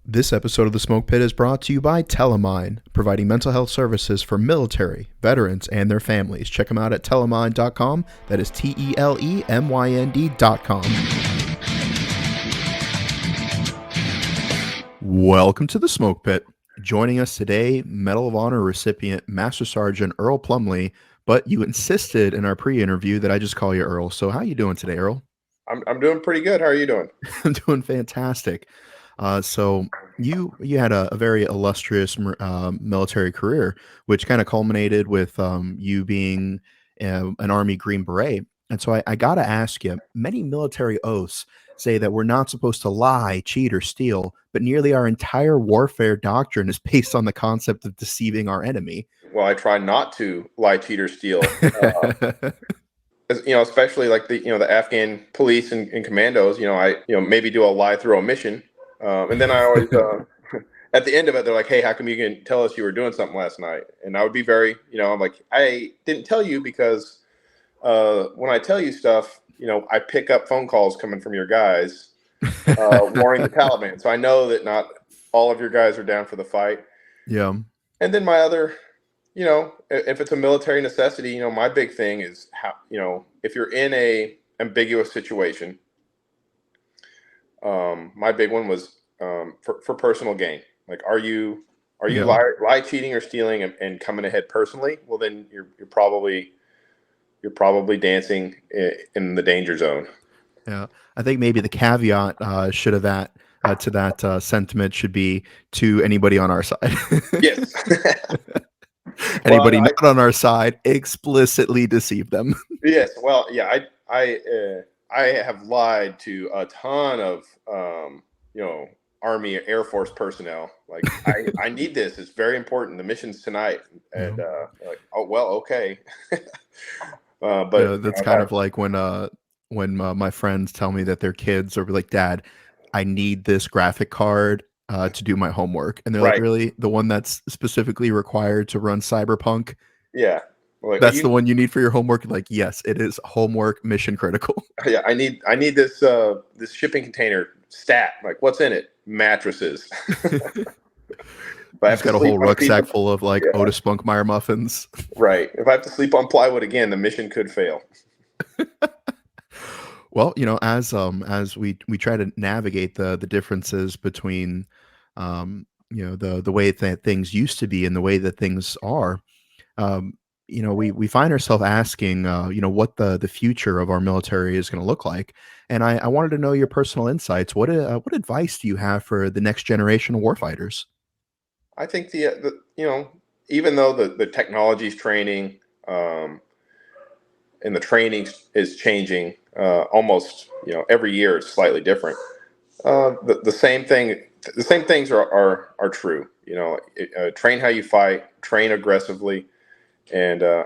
This episode of The Smoke Pit is brought to you by Telemine, providing mental health services for military, veterans, and their families. Check them out at telemine.com. That is TELEMYND.com. Welcome to The Smoke Pit. Joining us today, Medal of Honor recipient Master Sgt. Earl Plumlee, but you insisted in our pre-interview that I just call you Earl. So how are you doing today, Earl? I'm doing pretty good. How are you doing? I'm doing fantastic. So you had a very illustrious military career, which kind of culminated with you being an Army Green Beret. And so I got to ask you, many military oaths say that we're not supposed to lie, cheat, or steal, but nearly our entire warfare doctrine is based on the concept of deceiving our enemy. Well, I try not to lie, cheat, or steal. Especially like the Afghan police and commandos. I maybe do a lie through omission, and then I always at the end of it they're like, "Hey, how come you can tell us you were doing something last night?" And I would be very, I'm like, I didn't tell you because when I tell you stuff, I pick up phone calls coming from your guys warning the Taliban. So I know that not all of your guys are down for the fight. Yeah. And then my other, if it's a military necessity, my big thing is how, if you're in a ambiguous situation, my big one was for personal gain. Like, are you Yeah. lie, cheating, or stealing and coming ahead personally? Well, then you're probably dancing in the danger zone. Yeah, I think maybe the caveat should have that to that sentiment should be to anybody on our side. Yes. Anybody not on our side, explicitly deceive them. Yes. Well, yeah, I have lied to a ton of Army, Air Force personnel. Like, I need this. It's very important. The mission's tonight. And like, oh well, okay. But that's kind of like when my friends tell me that their kids are like, "Dad, I need this graphic card to do my homework," and they're like, right. "Really? The one that's specifically required to run Cyberpunk?" Yeah. Like, That's the one you need for your homework. Like, yes, it is homework mission critical. Yeah, I need this this shipping container stat. Like, what's in it? Mattresses. I have got a whole rucksack full of like Otis Spunkmeyer muffins. Right. If I have to sleep on plywood again, the mission could fail. Well, as we try to navigate the differences between the way that things used to be and the way that things are, we find ourselves asking what the future of our military is going to look like. And I wanted to know your personal insights. What advice do you have for the next generation of warfighters? I think even though the technology's training and the training is changing almost every year is slightly different. The same things are true. Train how you fight, train aggressively, and I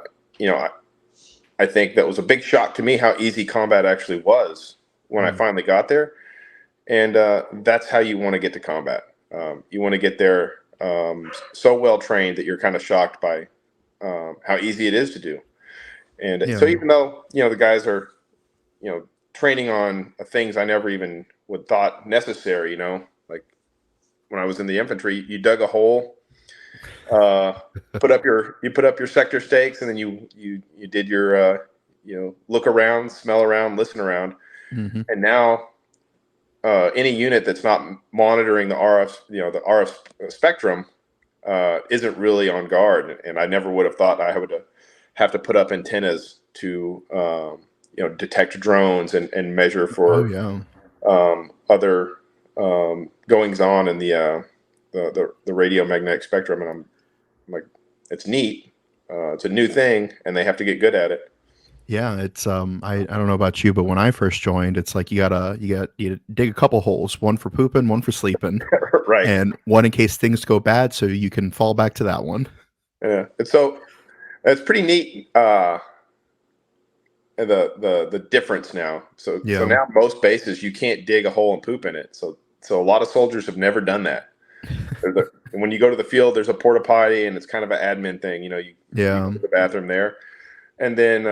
think that was a big shock to me how easy combat actually was when I finally got there, and that's how you want to get to combat. You want to get there so well trained that you're kind of shocked by how easy it is to do. And so even though the guys are training on things I never even would thought necessary, like when I was in the infantry, you dug a hole, put up your sector stakes, and then you did your look around, smell around, listen around. Mm-hmm. And now any unit that's not monitoring the RF spectrum isn't really on guard. And I never would have thought I would have to put up antennas to detect drones and measure for other goings on in the radio magnetic spectrum. And I'm like, it's neat. It's a new thing, and they have to get good at it. Yeah, it's I don't know about you, but when I first joined, it's like you dig a couple holes, one for pooping, one for sleeping, right, and one in case things go bad, so you can fall back to that one. Yeah, and so it's pretty neat. The difference now. So now most bases you can't dig a hole and poop in it. So a lot of soldiers have never done that. And when you go to the field, there's a porta potty, and it's kind of an admin thing. You go to the bathroom there, and then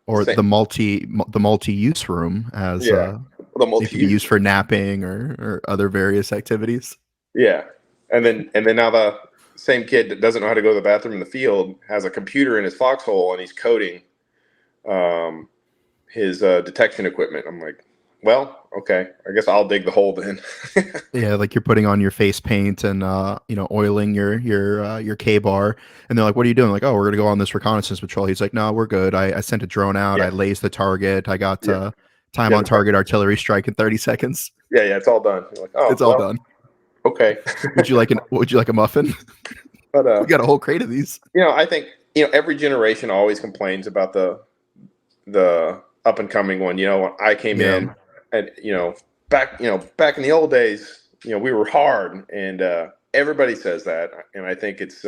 or the multi-use room as it can be used for napping or other various activities. Yeah. And then now the same kid that doesn't know how to go to the bathroom in the field has a computer in his foxhole and he's coding um, his detection equipment. I'm like, well, okay, I guess I'll dig the hole then. Yeah, like you're putting on your face paint and oiling your K bar, and they're like, "What are you doing?" Like, "Oh, we're gonna go on this reconnaissance patrol." He's like, "No, we're good. I sent a drone out. Yeah, I lased the target. I got yeah, time yeah, on target artillery strike in 30 seconds. yeah. It's all done. You're like, oh It's all well, done." okay. Would you like a muffin? But We got a whole crate of these. I think every generation always complains about the up and coming one. When I came Yeah, in, and back in the old days, we were hard, and everybody says that, and I think it's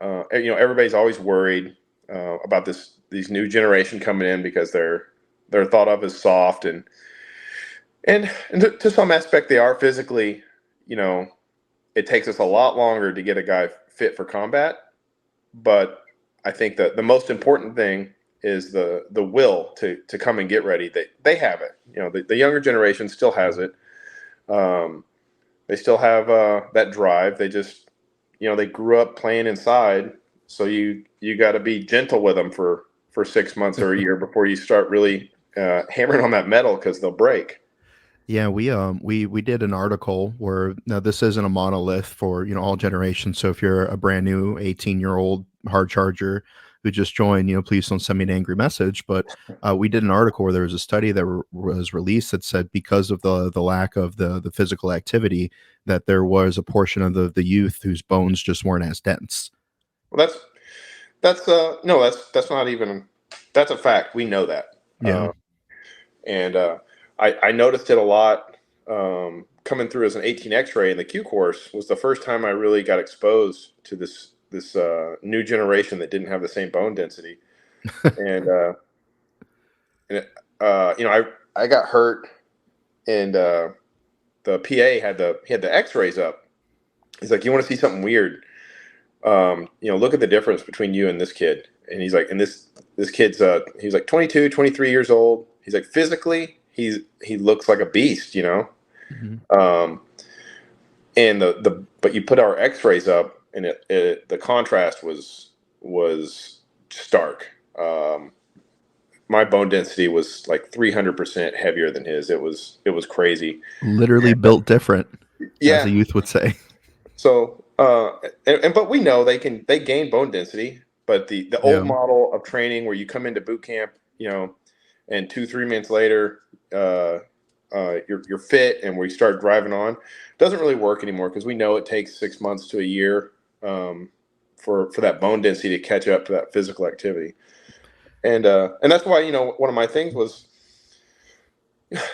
everybody's always worried about these new generation coming in because they're thought of as soft, and to some aspect they are physically. It takes us a lot longer to get a guy fit for combat, but I think that the most important thing is the will to come and get ready. They have it. The younger generation still has it. Um, they still have that drive. They just they grew up playing inside, so you got to be gentle with them for 6 months or a year before you start really hammering on that metal because they'll break. yeah. We did an article where now this isn't a monolith for all generations. So if you're a brand new 18-year-old hard charger who just joined, please don't send me an angry message. But we did an article where there was a study that was released that said because of the lack of the physical activity, that there was a portion of the youth whose bones just weren't as dense. Well, that's no, that's not even that's a fact. We know that. Yeah. And I noticed it a lot coming through as an 18 X-ray in the Q course was the first time I really got exposed to this new generation that didn't have the same bone density. And I got hurt, and the PA had the X-rays up. He's like, "You want to see something weird? Look at the difference between you and this kid." And he's like, this kid's he's like 22, 23 years old. He's like, physically, he looks like a beast. Mhm. Um, and but you put our X-rays up, and the contrast was stark. My bone density was like 300% heavier than his. It was crazy. Literally built different, as Yeah. the youth would say. So, but we know they gain bone density, but the old Yeah. model of training where you come into boot camp, and 2-3 months later, you're fit and we start driving on, doesn't really work anymore because we know it takes 6 months to a year for that bone density to catch up to that physical activity, and that's why one of my things was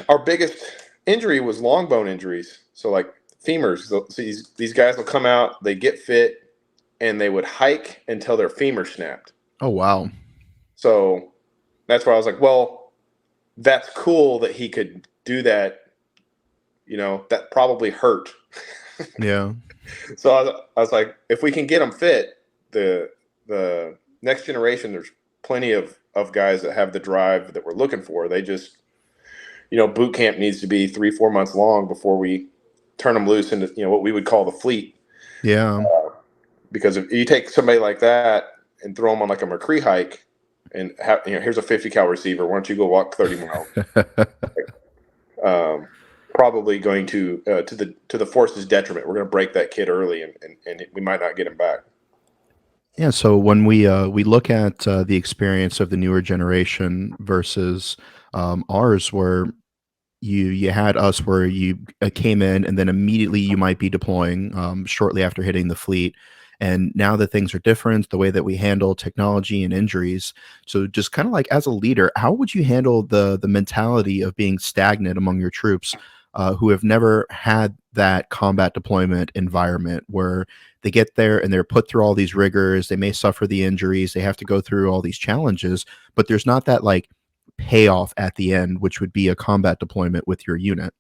our biggest injury was long bone injuries. So like femurs. So these guys will come out, they get fit, and they would hike until their femur snapped. Oh wow. So that's why I was like, well, that's cool that he could do that. That probably hurt. Yeah. So I was like, if we can get them fit, the next generation, there's plenty of guys that have the drive that we're looking for. They just boot camp needs to be 3-4 months long before we turn them loose into what we would call the fleet. Yeah. Because if you take somebody like that and throw them on like a McCree hike and have here's a 50 cal receiver, why don't you go walk 30 miles? um, Probably going to the force's detriment. We're going to break that kid early, and we might not get him back. Yeah, so when we look at the experience of the newer generation versus ours, where you had us where you came in and then immediately you might be deploying shortly after hitting the fleet, and now that things are different, the way that we handle technology and injuries. So just kind of like as a leader, how would you handle the mentality of being stagnant among your troops who have never had that combat deployment environment where they get there and they're put through all these rigors, they may suffer the injuries, they have to go through all these challenges, but there's not that like payoff at the end, which would be a combat deployment with your unit.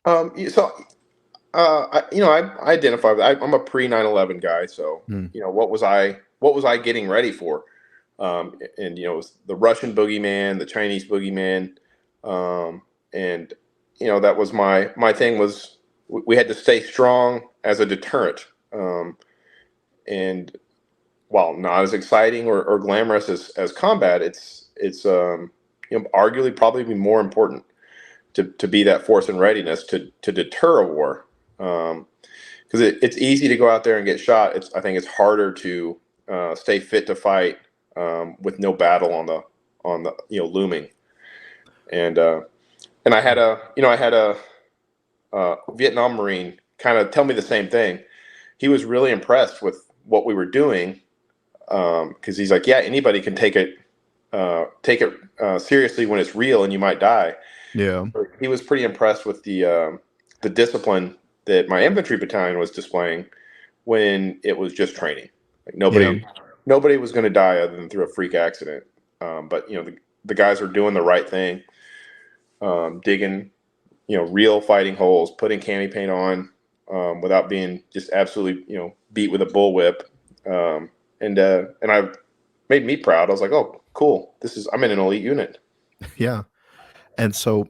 So I identify with I'm a pre 9/11 guy. So Hmm. what was I getting ready for? And it was the Russian boogeyman, the Chinese boogeyman, and that was my thing we had to stay strong as a deterrent. And while not as exciting or glamorous as combat, it's arguably probably more important to be that force in readiness to deter a war. Because it's easy to go out there and get shot. I think it's harder to stay fit to fight with no battle on the looming. And I had a Vietnam Marine kind of tell me the same thing. He was really impressed with what we were doing, because he's like, yeah, anybody can take it seriously when it's real and you might die. Yeah. He was pretty impressed with the discipline that my infantry battalion was displaying when it was just training. Like nobody was going to die other than through a freak accident. But the guys were doing the right thing, digging real fighting holes, putting cami paint on, without being just absolutely beat with a bullwhip. And I made me proud. I was like, oh, cool. I'm in an elite unit. Yeah. And so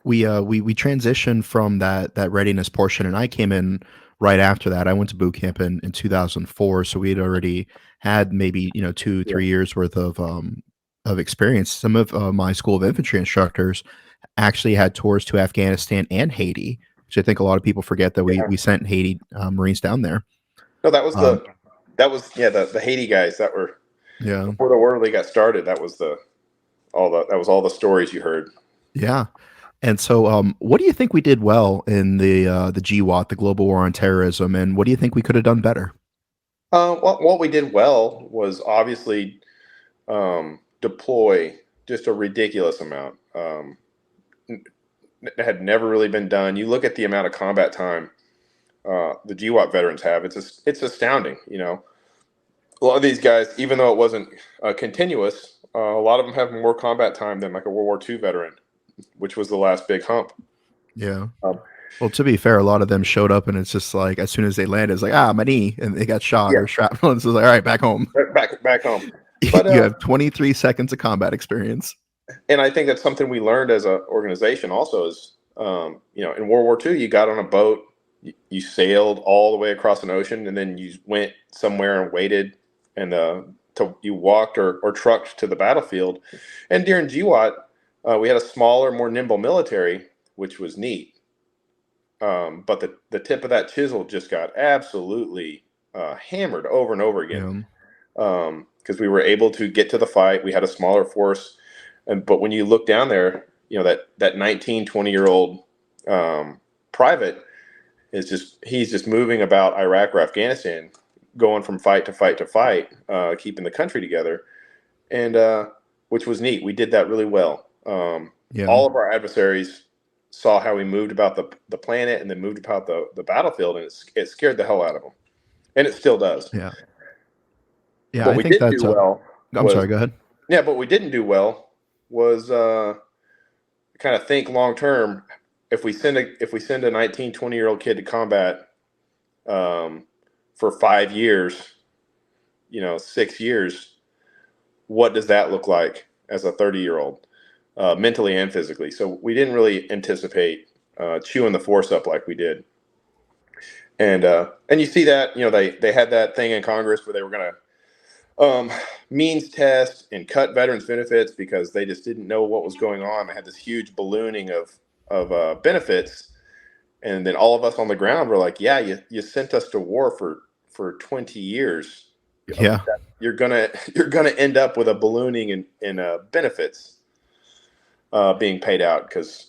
we transitioned from that readiness portion, and I came in right after that. I went to boot camp in 2004, so we had already had maybe 2-3 years worth of experience. Some of my School of Infantry instructors actually had tours to Afghanistan and Haiti, which I think a lot of people forget that we sent Haiti Marines down there. No, that was the Haiti guys that were before the war really got started. That was all the stories you heard. Yeah. And so, what do you think we did well in the GWAT, the Global War on Terrorism, and what do you think we could have done better? What we did well was obviously deploy just a ridiculous amount. It had never really been done. You look at the amount of combat time the GWAT veterans have; it's astounding. A lot of these guys, even though it wasn't continuous, a lot of them have more combat time than like a World War II veteran, which was the last big hump. Yeah. Well, to be fair, a lot of them showed up, and it's just like as soon as they landed, it's like my knee, and they got shot or shrapnel, and so it's like, all right, back home. Back home. But you have 23 seconds of combat experience. And I think that's something we learned as an organization. Also, is in World War II, you got on a boat, you sailed all the way across an ocean, and then you went somewhere and waited, and you walked or trucked to the battlefield. And during GWAT, we had a smaller, more nimble military, which was neat. But the tip of that chisel just got absolutely hammered over and over again. Because we were able to get to the fight. We had a smaller force. But when you look down there, that 19, 20-year-old private he's just moving about Iraq or Afghanistan, going from fight to fight to fight, keeping the country together. And which was neat. We did that really well. All of our adversaries saw how we moved about the planet and then moved about the battlefield, and it scared the hell out of them. And it still does. Yeah. What we did do well. I'm sorry, go ahead. Yeah, but we didn't do well was kind of think long term. If we send a 19, 20-year-old kid to combat for 5 years, 6 years, what does that look like as a 30-year-old, mentally and physically? So we didn't really anticipate chewing the force up like we did. And you see that, they had that thing in Congress where they were going to means test and cut veterans benefits because they just didn't know what was going on. They had this huge ballooning of benefits, and then all of us on the ground were like, yeah, you sent us to war for 20 years. Yeah, you're gonna end up with a ballooning in benefits being paid out because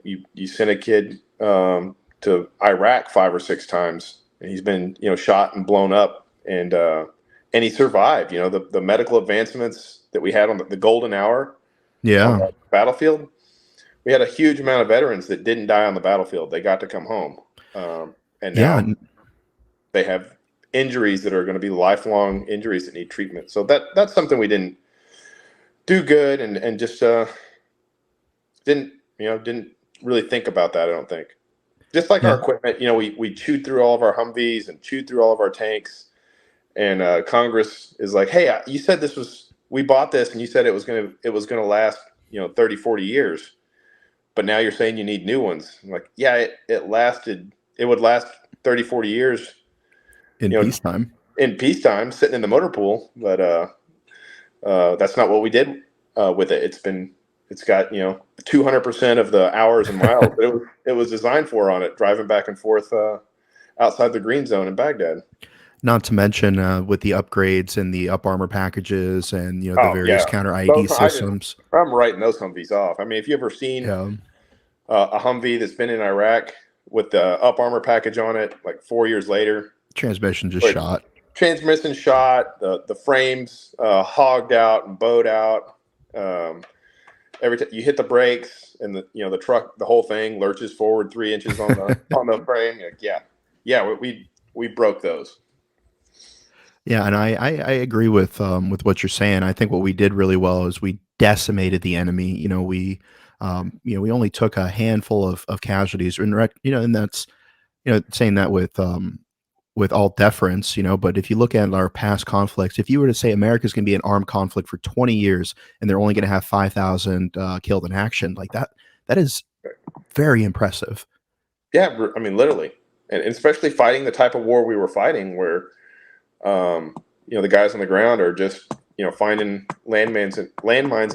you sent a kid to Iraq 5 or 6 times, and he's been shot and blown up, and he survived. The medical advancements that we had on the golden hour on the battlefield. We had a huge amount of veterans that didn't die on the battlefield. They got to come home. And now they have injuries that are going to be lifelong injuries that need treatment. So that's something we didn't do good and just didn't really think about that, I don't think. Just like our equipment, we chewed through all of our Humvees and chewed through all of our tanks. And Congress is like, hey, you said we bought this and you said it was going to last, 30, 40 years. but now you're saying you need new ones. I'm like, yeah, it would last 30, 40 years, In peacetime. in peacetime, sitting in the motor pool. But that's not what we did with it. It's got 200% of the hours and miles that it was designed for on it, driving back and forth outside the green zone in Baghdad. Not to mention with the upgrades and the up armor packages and the Oh various yeah, counter IED those systems. I'm writing those Humvees off. I mean, if you ever seen Yeah, a Humvee that's been in Iraq with the up armor package on it, like 4 years later, transmission just like shot. transmission shot, the frames hogged out and bowed out. Every time you hit the brakes and the truck, the whole thing lurches forward 3 inches on the on the frame. Like, yeah, we broke those. Yeah, and I agree with what you're saying. I think what we did really well is we decimated the enemy. We only took a handful of casualties, and and that's saying that with all deference, but if you look at our past conflicts, if you were to say America's going to be an armed conflict for 20 years and they're only going to have 5,000 killed in action, like that is very impressive. Yeah, I mean, literally, and especially fighting the type of war we were fighting, where the guys on the ground are just finding landmines and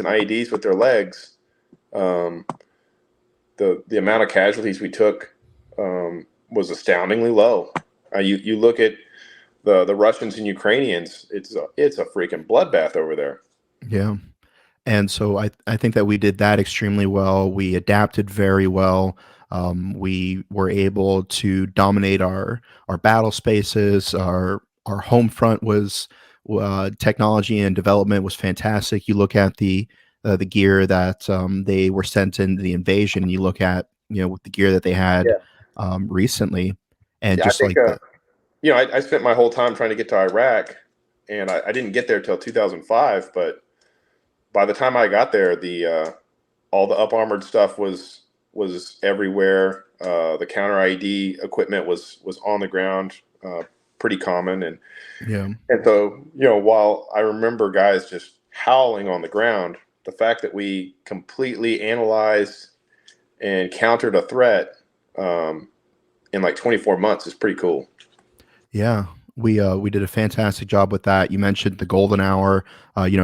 IEDs with their legs. Um, the amount of casualties we took was astoundingly low. You look at the Russians and Ukrainians, it's a freaking bloodbath over there. Yeah. And so I think that we did that extremely well. We adapted very well. We were able to dominate our battle spaces. Our home front was technology and development was fantastic. You look at the gear that they were sent in the invasion, and you look at with the gear that they had Yeah, recently, and yeah. I just think like the I spent my whole time trying to get to Iraq, and I didn't get there till 2005. But by the time I got there, the all the up armored stuff was everywhere. The counter ID equipment was on the ground, pretty common, yeah. and so while I remember guys just howling on the ground, the fact that we completely analyzed and countered a threat in like 24 months is pretty cool. Yeah, we did a fantastic job with that. You mentioned the golden hour.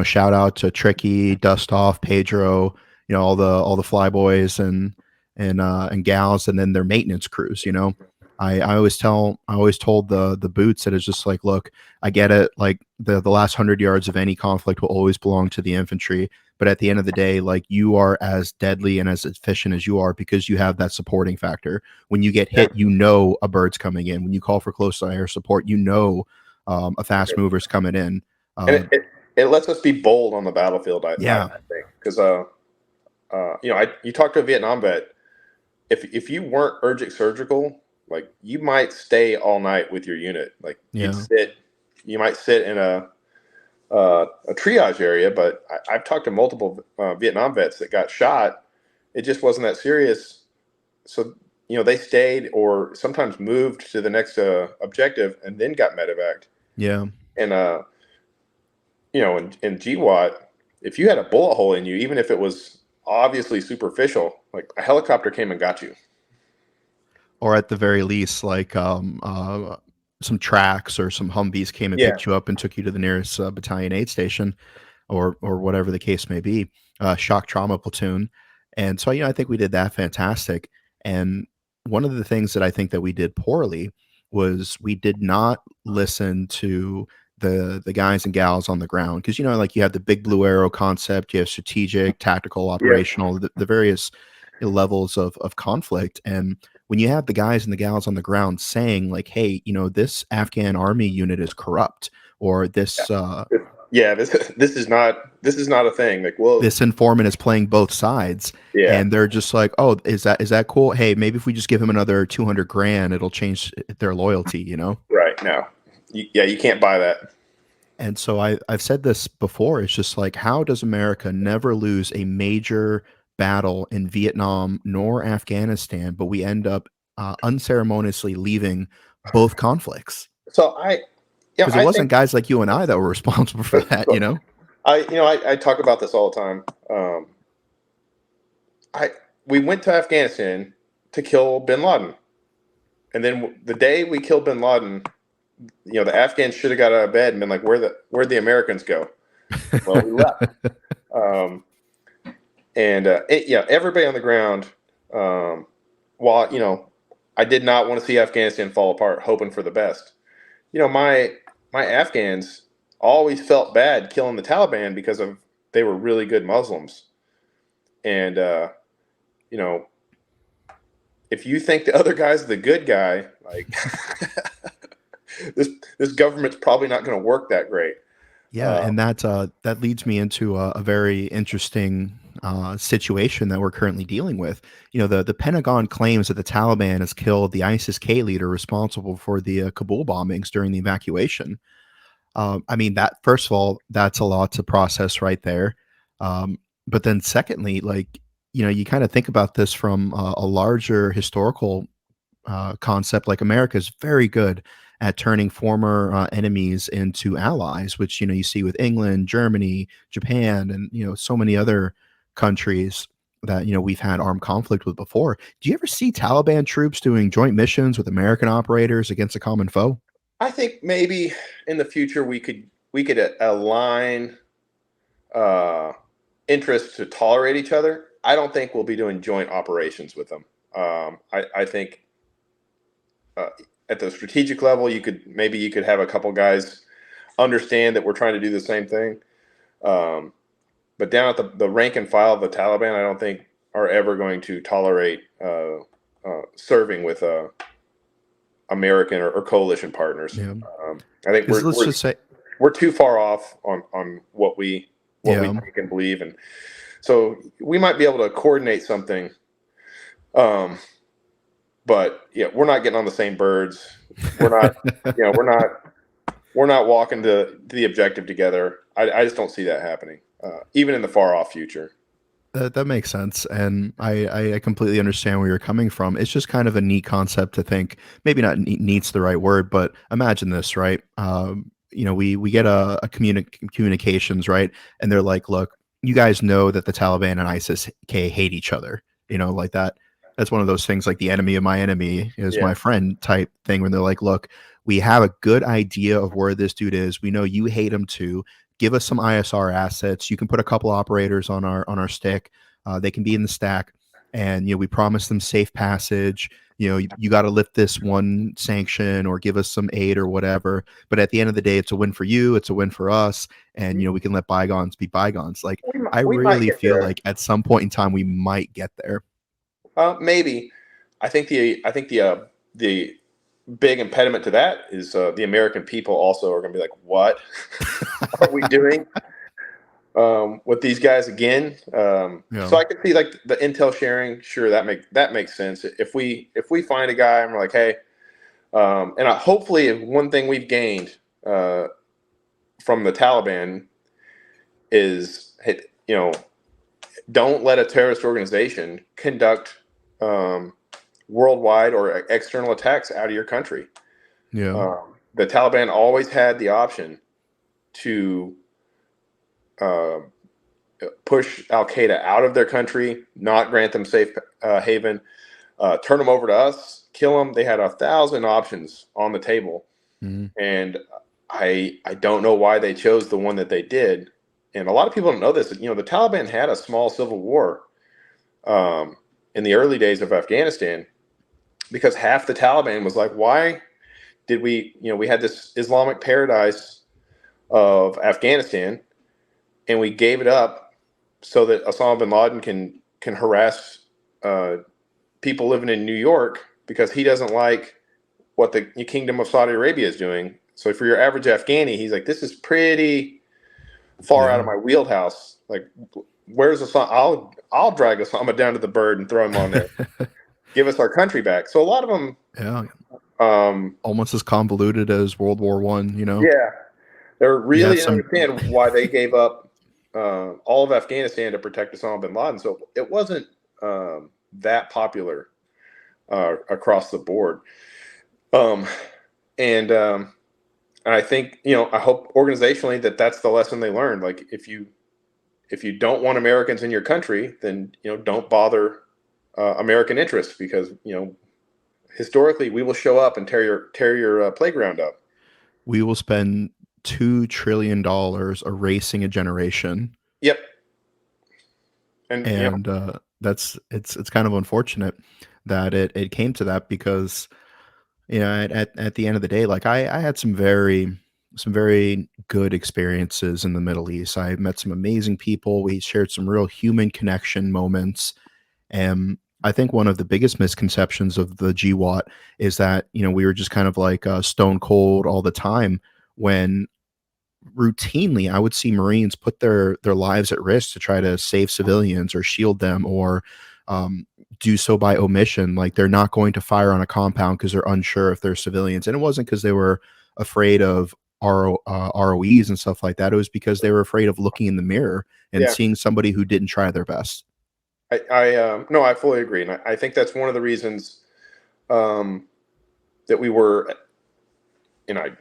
Shout out to Tricky, Dust Off, Pedro. All the flyboys and gals, and then their maintenance crews. I always told the boots that it's just like, look, I get it. Like the last 100 yards of any conflict will always belong to the infantry. But at the end of the day, like you are as deadly and as efficient as you are because you have that supporting factor. When you get Yeah. hit, a bird's coming in. When you call for close air support, a fast mover's coming in. And Uh, it lets us be bold on the battlefield. I yeah, think because you talk to a Vietnam vet. If you weren't urgent surgical, like you might stay all night with your unit. Like yeah, you might sit in a triage area. But I've talked to multiple Vietnam vets that got shot. It just wasn't that serious. So they stayed or sometimes moved to the next objective and then got medevaced. yeah. And in GWAT, if you had a bullet hole in you, even if it was obviously superficial, like a helicopter came and got you. Or at the very least, like some tracks or some Humvees came and Yeah. picked you up and took you to the nearest battalion aid station, or whatever the case may be, shock trauma platoon. And so I think we did that fantastic. And one of the things that I think that we did poorly was we did not listen to the guys and gals on the ground, because like you have the big blue arrow concept, you have strategic, tactical, Yeah. operational, the various levels of conflict. And when you have the guys and the gals on the ground saying like, hey, this Afghan army unit is corrupt, or Yeah. This is not a thing. Like, well, this informant is playing both sides, yeah. and they're just like, oh, is that cool? Hey, maybe if we just give him another 200 grand, it'll change their loyalty. Right. No. You can't buy that. And so I've said this before. It's just like, how does America never lose a major battle in Vietnam nor Afghanistan, but we end up unceremoniously leaving both conflicts? So Because it I wasn't think guys like you and I that were responsible for that, I talk about this all the time. I we went to Afghanistan to kill bin Laden. And then the day we killed bin Laden, the Afghans should have got out of bed and been like, where'd the Americans go? Well, we left. Um, everybody on the ground, while, I did not want to see Afghanistan fall apart, hoping for the best. My Afghans always felt bad killing the Taliban because they were really good Muslims. And, if you think the other guy's the good guy, like this government's probably not going to work that great. Yeah, and that leads me into a very interesting situation that we're currently dealing with. The Pentagon claims that the Taliban has killed the ISIS-K leader responsible for the Kabul bombings during the evacuation. I mean, that first of all, that's a lot to process right there. But then, secondly, like you kind of think about this from a larger historical concept. Like America is very good at turning former enemies into allies, which you see with England, Germany, Japan, and so many other countries that we've had armed conflict with before. Do you ever see Taliban troops doing joint missions with American operators against a common foe? I think maybe in the future we could align interests to tolerate each other. I don't think we'll be doing joint operations with them. I think at the strategic level, you could have a couple guys understand that we're trying to do the same thing. But down at the rank and file of the Taliban, I don't think are ever going to tolerate serving with American or coalition partners. Yeah. I think Let's just say, we're too far off on what we yeah. think and believe, and so we might be able to coordinate something. But yeah, we're not getting on the same birds. We're not, we're not walking to the objective together. I just don't see that happening, even in the far off future. That makes sense, and I completely understand where you're coming from. It's just kind of a neat concept to think. Maybe not neat's the right word, but imagine this, right? We get a communications, right, and they're like, "Look, you guys know that the Taliban and ISIS-K hate each other." Like that. That's one of those things, like the enemy of my enemy is Yeah. my friend type thing. When they're like, "Look, we have a good idea of where this dude is. We know you hate him too. Give us some ISR assets. You can put a couple operators on our stick. They can be in the stack, and we promise them safe passage. You got to lift this one sanction or give us some aid or whatever. But at the end of the day, it's a win for you. It's a win for us, and we can let bygones be bygones." Like I We might really get feel there. like at some point in time we might get there. Maybe. I think the big impediment to that is the American people also are going to be like, "What are we doing with these guys again?" So I could see like the intel sharing. Sure, that makes sense. If we find a guy and we're like, "Hey," hopefully one thing we've gained from the Taliban is, hey, don't let a terrorist organization conduct worldwide or external attacks out of your country. Yeah. The Taliban always had the option to push Al Qaeda out of their country, not grant them safe haven, turn them over to us, kill them. They had 1,000 options on the table, and I don't know why they chose the one that they did. And a lot of people don't know this. The Taliban had a small civil war in the early days of Afghanistan, because half the Taliban was like, why did we had this Islamic paradise of Afghanistan, and we gave it up so that Osama bin Laden can harass people living in New York, because he doesn't like what the Kingdom of Saudi Arabia is doing. So for your average Afghani, he's like, this is pretty far out of my wheelhouse. Like, where's Osama? I'll drag Osama down to the bird and throw him on there. Give us our country back. So a lot of them, almost as convoluted as World War One. Yeah, they're really some understand why they gave up all of Afghanistan to protect Osama bin Laden. So it wasn't that popular across the board. And I think, I hope organizationally that's the lesson they learned. Like, if you don't want Americans in your country, then don't bother American interests, because historically we will show up and tear your playground up. We will spend $2 trillion erasing a generation, Yep. And and that's it's kind of unfortunate that it came to that, because at the end of the day, like I had some very good experiences in the Middle East. I met some amazing people. We shared some real human connection moments. And I think one of the biggest misconceptions of the GWAT is that, we were just kind of like stone cold all the time, when routinely I would see Marines put their lives at risk to try to save civilians or shield them, or um, do so by omission. Like, they're not going to fire on a compound because they're unsure if they're civilians, and it wasn't because they were afraid of ROEs and stuff like that. It was because they were afraid of looking in the mirror and yeah, seeing somebody who didn't try their best. no, I fully agree, and I think that's one of the reasons um, that we were, and I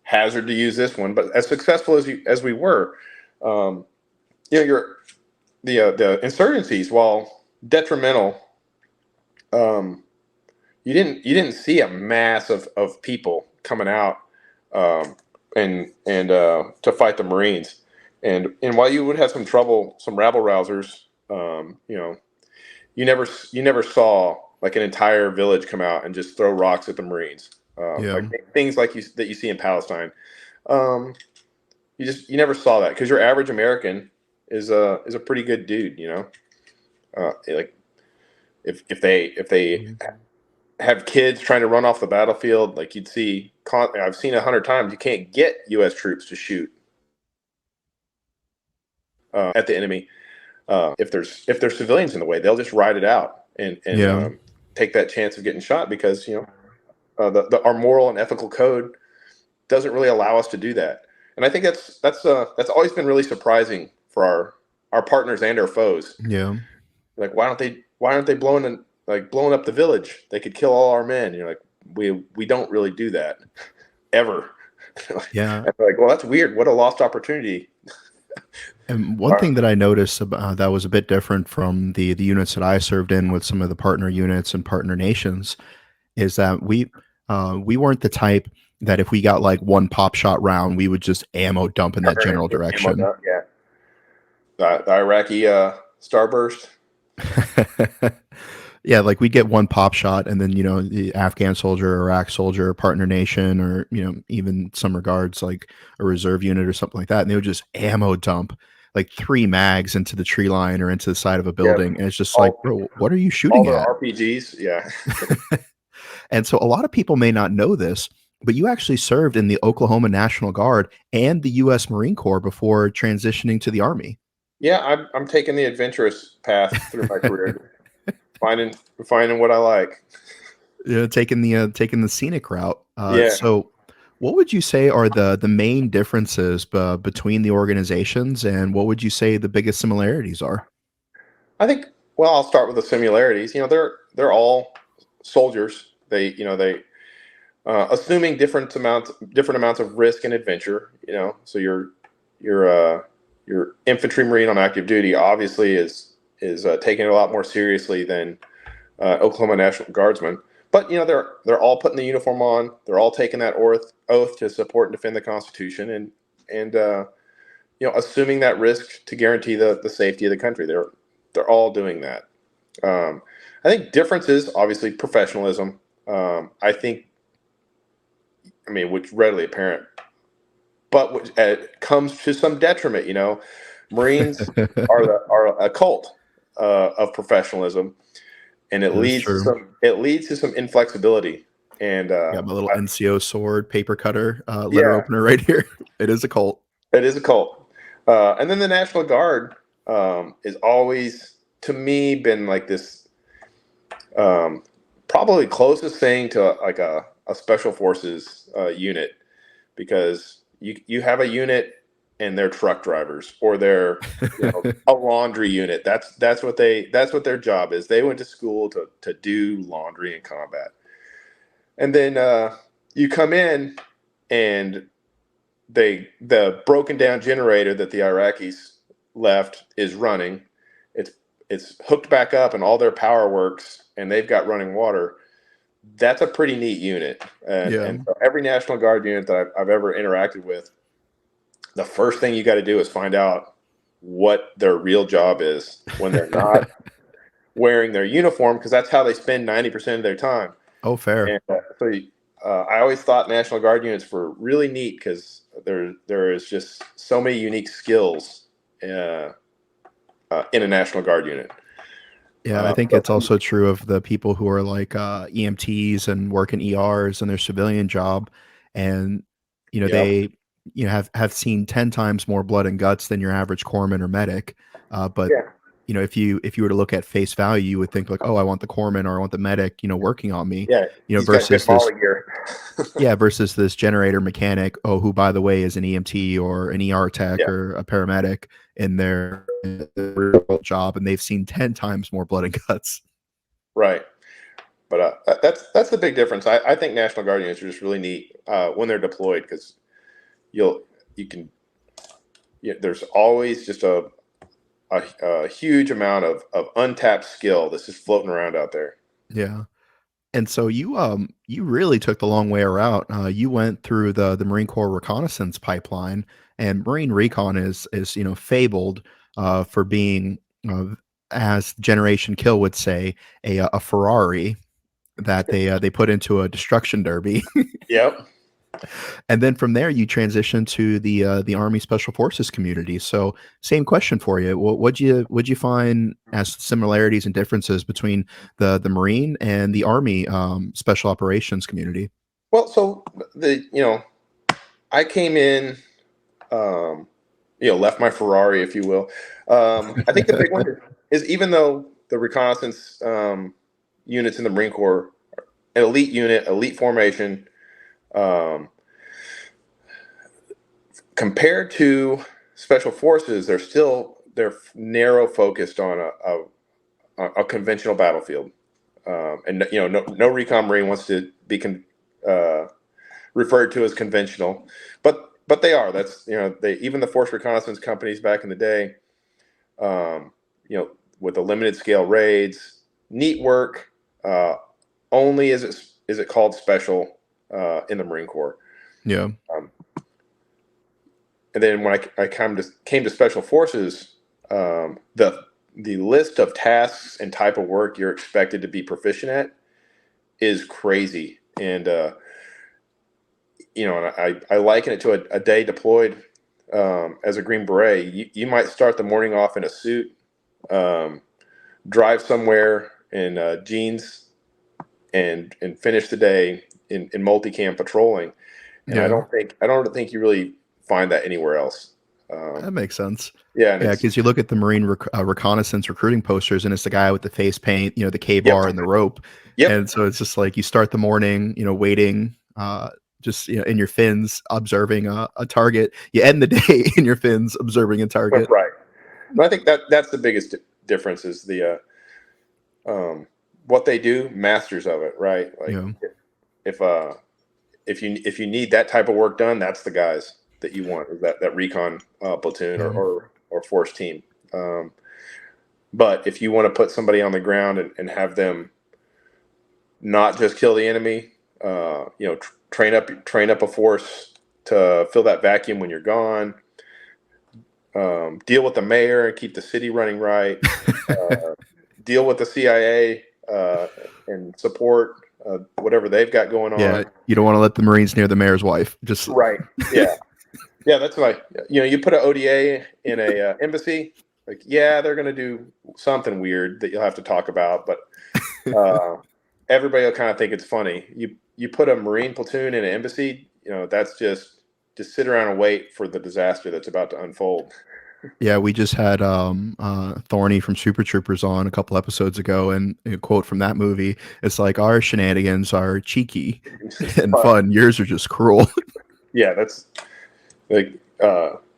hazard to use this one, but as successful as we were, um, you're the insurgencies, while detrimental, um, you didn't see a mass of people coming out, um, and to fight the Marines, and while you would have some trouble, some rabble rousers, you never saw like an entire village come out and just throw rocks at the Marines, Yeah. like things like that you see in Palestine. Um, you never saw that, because your average American is a pretty good dude, like if they Mhm. have kids trying to run off the battlefield, like you'd see. I've seen 100 times. You can't get U.S. troops to shoot at the enemy. If there's civilians in the way, they'll just ride it out and Yeah. take that chance of getting shot, because our moral and ethical code doesn't really allow us to do that. And I think that's always been really surprising for our partners and our foes. Yeah. Like, why aren't they blowing up the village? They could kill all our men. You're like, we don't really do that ever. Yeah. And like, well, that's weird. What a lost opportunity. And one thing that I noticed about, that was a bit different from the units that I served in with some of the partner units and partner nations, is that we weren't the type that if we got like one pop shot round, we would just ammo dump in that general direction. Yeah, the Iraqi starburst. Yeah, like we get one pop shot, and then the Afghan soldier, Iraq soldier, partner nation, or even some regards like a reserve unit or something like that, and they would just ammo dump like 3 mags into the tree line or into the side of a Yeah, building, and it's just like, all bro, what are you all shooting their at? RPGs. Yeah, And so a lot of people may not know this, but you actually served in the Oklahoma National Guard and the U.S. Marine Corps before transitioning to the Army. yeah. I'm taking the adventurous path through my career, finding finding what I like. Taking the scenic route. Yeah, So, what would you say are the main differences between the organizations, and what would you say the biggest similarities are? I think. Well, I'll start with the similarities. They're all soldiers. They assuming different amounts of risk and adventure. So your infantry marine on active duty obviously is taking it a lot more seriously than Oklahoma National Guardsmen. But they're all putting the uniform on. They're all taking that oath to support and defend the Constitution, and assuming that risk to guarantee the safety of the country. They're all doing that. Um, I think difference is obviously professionalism. I mean, which readily apparent, but which comes to some detriment. Marines are a cult of professionalism, and it That is leads to true. some inflexibility. And Got my little NCO sword paper cutter letter yeah, opener right here. It is a cult. it is a cult. And then the National Guard is always, to me, been like this, um, probably closest thing to like a special forces unit, because you have a unit and they're truck drivers, or they're a laundry unit. That's what their job is. They went to school to do laundry in combat. And then you come in, and the broken down generator that the Iraqis left is running. It's it's hooked back up and all their power works and they've got running water, that's a pretty neat unit. Yeah. And so every National Guard unit that I've ever interacted with, the first thing you got to do is find out what their real job is when they're not wearing their uniform, because that's how they spend 90% of their time. Oh, fair. And I always thought National Guard units were really neat because there is just so many unique skills in a National Guard unit. Yeah, I think it's also true of the people who are like EMTs and work in ERs and their civilian job, and Yep. they have seen 10 times more blood and guts than your average corpsman or medic. But Yeah. if you were to look at face value, you would think like, oh, I want the corpsman or I want the medic, working on me, Yeah. He's got good versus this. volley gear. Yeah, versus this generator mechanic, who, by the way, is an EMT or an ER tech Yeah. or a paramedic in their real job, and they've seen 10 times more blood and guts. Right. But that's the big difference. I think National Guard units are just really neat when they're deployed, because there's always just a huge amount of untapped skill that's just floating around out there. Yeah. And so you really took the long way around. You went through the Marine Corps reconnaissance pipeline, and Marine Recon is fabled for being, as Generation Kill would say, a Ferrari that they put into a destruction derby. Yep. And then from there, you transitioned to the Army Special Forces community. So, same question for you: what'd you find as similarities and differences between the Marine and the Army Special Operations community? Well, so I came in, left my Ferrari, if you will. I think the big one is, even though the reconnaissance units in the Marine Corps, an elite unit, elite formation, um, compared to special forces, they're narrow focused on a conventional battlefield, and no recon Marine wants to be referred to as conventional, but they are. That's they even the force reconnaissance companies back in the day, um, with the limited scale raids, neat work. Only is it called special in the Marine Corps. Yeah, Um, and then when I came to special forces, the list of tasks and type of work you're expected to be proficient at is crazy. And I liken it to a day deployed as a Green Beret. You might start the morning off in a suit, drive somewhere in jeans, and finish the day in multicam patrolling. And yeah, I don't think you really find that anywhere else. that makes sense. Yeah, and Yeah, it's because you look at the Marine reconnaissance recruiting posters, and it's the guy with the face paint, the K yep, bar and the rope, yep, and so it's just like you start the morning, waiting, just in your fins, observing a target. You end the day in your fins, observing a went target. right. And I think that's the biggest difference is the what they do, masters of it, right? Like Yeah, if if you need that type of work done, that's the guys that you want, is that recon platoon yeah, or force team. Um, but if you want to put somebody on the ground and have them not just kill the enemy, train up a force to fill that vacuum when you're gone, deal with the mayor and keep the city running right, deal with the CIA and support whatever they've got going yeah. on. You don't want to let the Marines near the mayor's wife. Just Right. Yeah. Yeah. That's like, you put an ODA in a embassy, like, yeah, they're going to do something weird that you'll have to talk about, but everybody will kind of think it's funny. You put a Marine platoon in an embassy, that's just sit around and wait for the disaster that's about to unfold. yeah. We just had Thorny from Super Troopers on a couple episodes ago, and a quote from that movie: "It's like our shenanigans are cheeky and But fun. Yours are just cruel." yeah, that's like,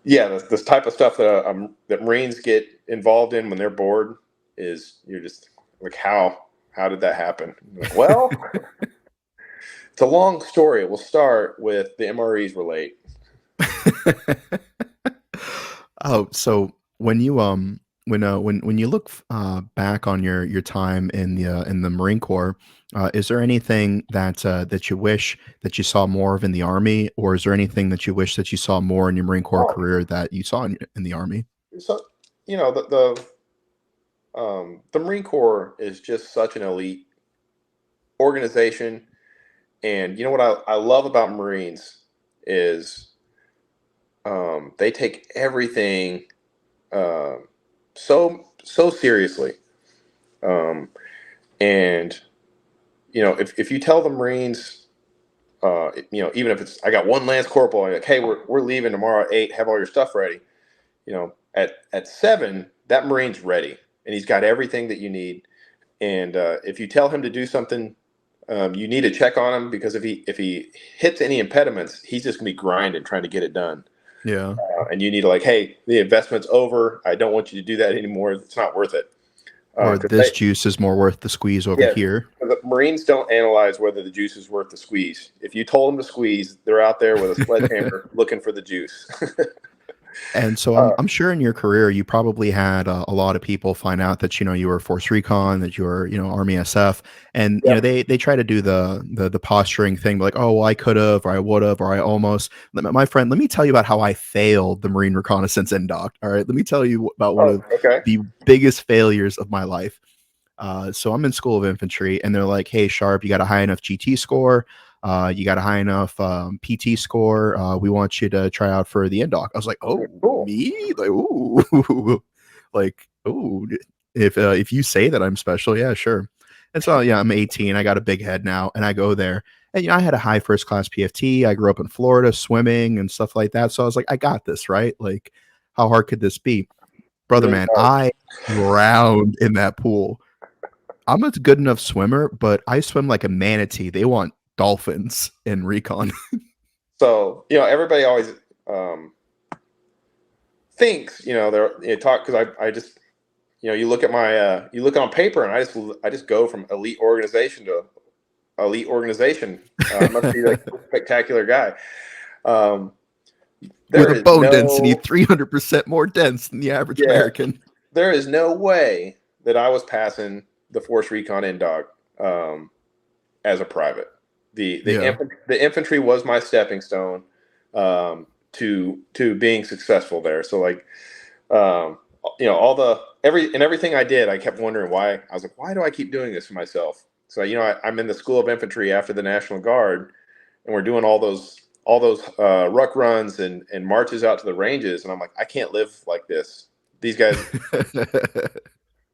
yeah, this type of stuff that Marines get involved in when they're bored is, you're just like, how did that happen? Like, well, it's a long story. We'll start with the MREs were late. Oh, so when you when you look back on your time in the Marine Corps, is there anything that you wish that you saw more of in the Army, or is there anything that you wish that you saw more in your Marine Corps Oh, career that you saw in the Army? so the Marine Corps is just such an elite organization, and you know what I love about Marines is they take everything so seriously. Um, and if you tell the Marines, even if it's I got one Lance Corporal, like, hey, we're leaving tomorrow at 8, have all your stuff ready. At 7, that Marine's ready, and he's got everything that you need. And if you tell him to do something, you need to check on him, because if he hits any impediments, he's just gonna be grinding trying to get it done. Yeah. And you need to, like, hey, the investment's over. I don't want you to do that anymore. It's not worth it. Or Because this juice is more worth the squeeze over yeah, here. the Marines don't analyze whether the juice is worth the squeeze. If you told them to squeeze, they're out there with a sledgehammer looking for the juice. And so uh, I'm sure in your career you probably had a lot of people find out that you were Force Recon, that you were Army SF, and yeah. they try to do the posturing thing, like, oh, well, I could have, or I would have, or I almost. My friend, let me tell you about how I failed the Marine Reconnaissance NDOC. All right, let me tell you about one Oh, of okay. the biggest failures of my life. So I'm in School of Infantry, and they're like, "Hey, Sharp, you got a high enough GT score. You got a high enough PT score. We want you to try out for the NDOC." I was like, "Oh, Cool. me? Like, ooh, like, ooh. If you say that I'm special, yeah, sure." And so yeah, I'm 18. I got a big head now, and I go there, and I had a high first class PFT. I grew up in Florida, swimming and stuff like that. So I was like, I got this, right? Like, how hard could this be, brother? Really Man, hard. I drowned in that pool. I'm a good enough swimmer, but I swim like a manatee. They want dolphins in recon. So everybody always um, thinks they're talk because I just you look at my you look on paper, and I just go from elite organization to elite organization. I must be like a spectacular guy. Um, With there a is bone density no 300% more dense than the average yeah, American. there is no way that I was passing the Force Recon NDOC as a private. Yeah. The infantry was my stepping stone to being successful there. So, like, um, all everything I did, I kept wondering why. I was like, why do I keep doing this for myself? So, I'm in the School of Infantry after the National Guard, and we're doing all those ruck runs and marches out to the ranges, and I'm like, I can't live like this. These guys,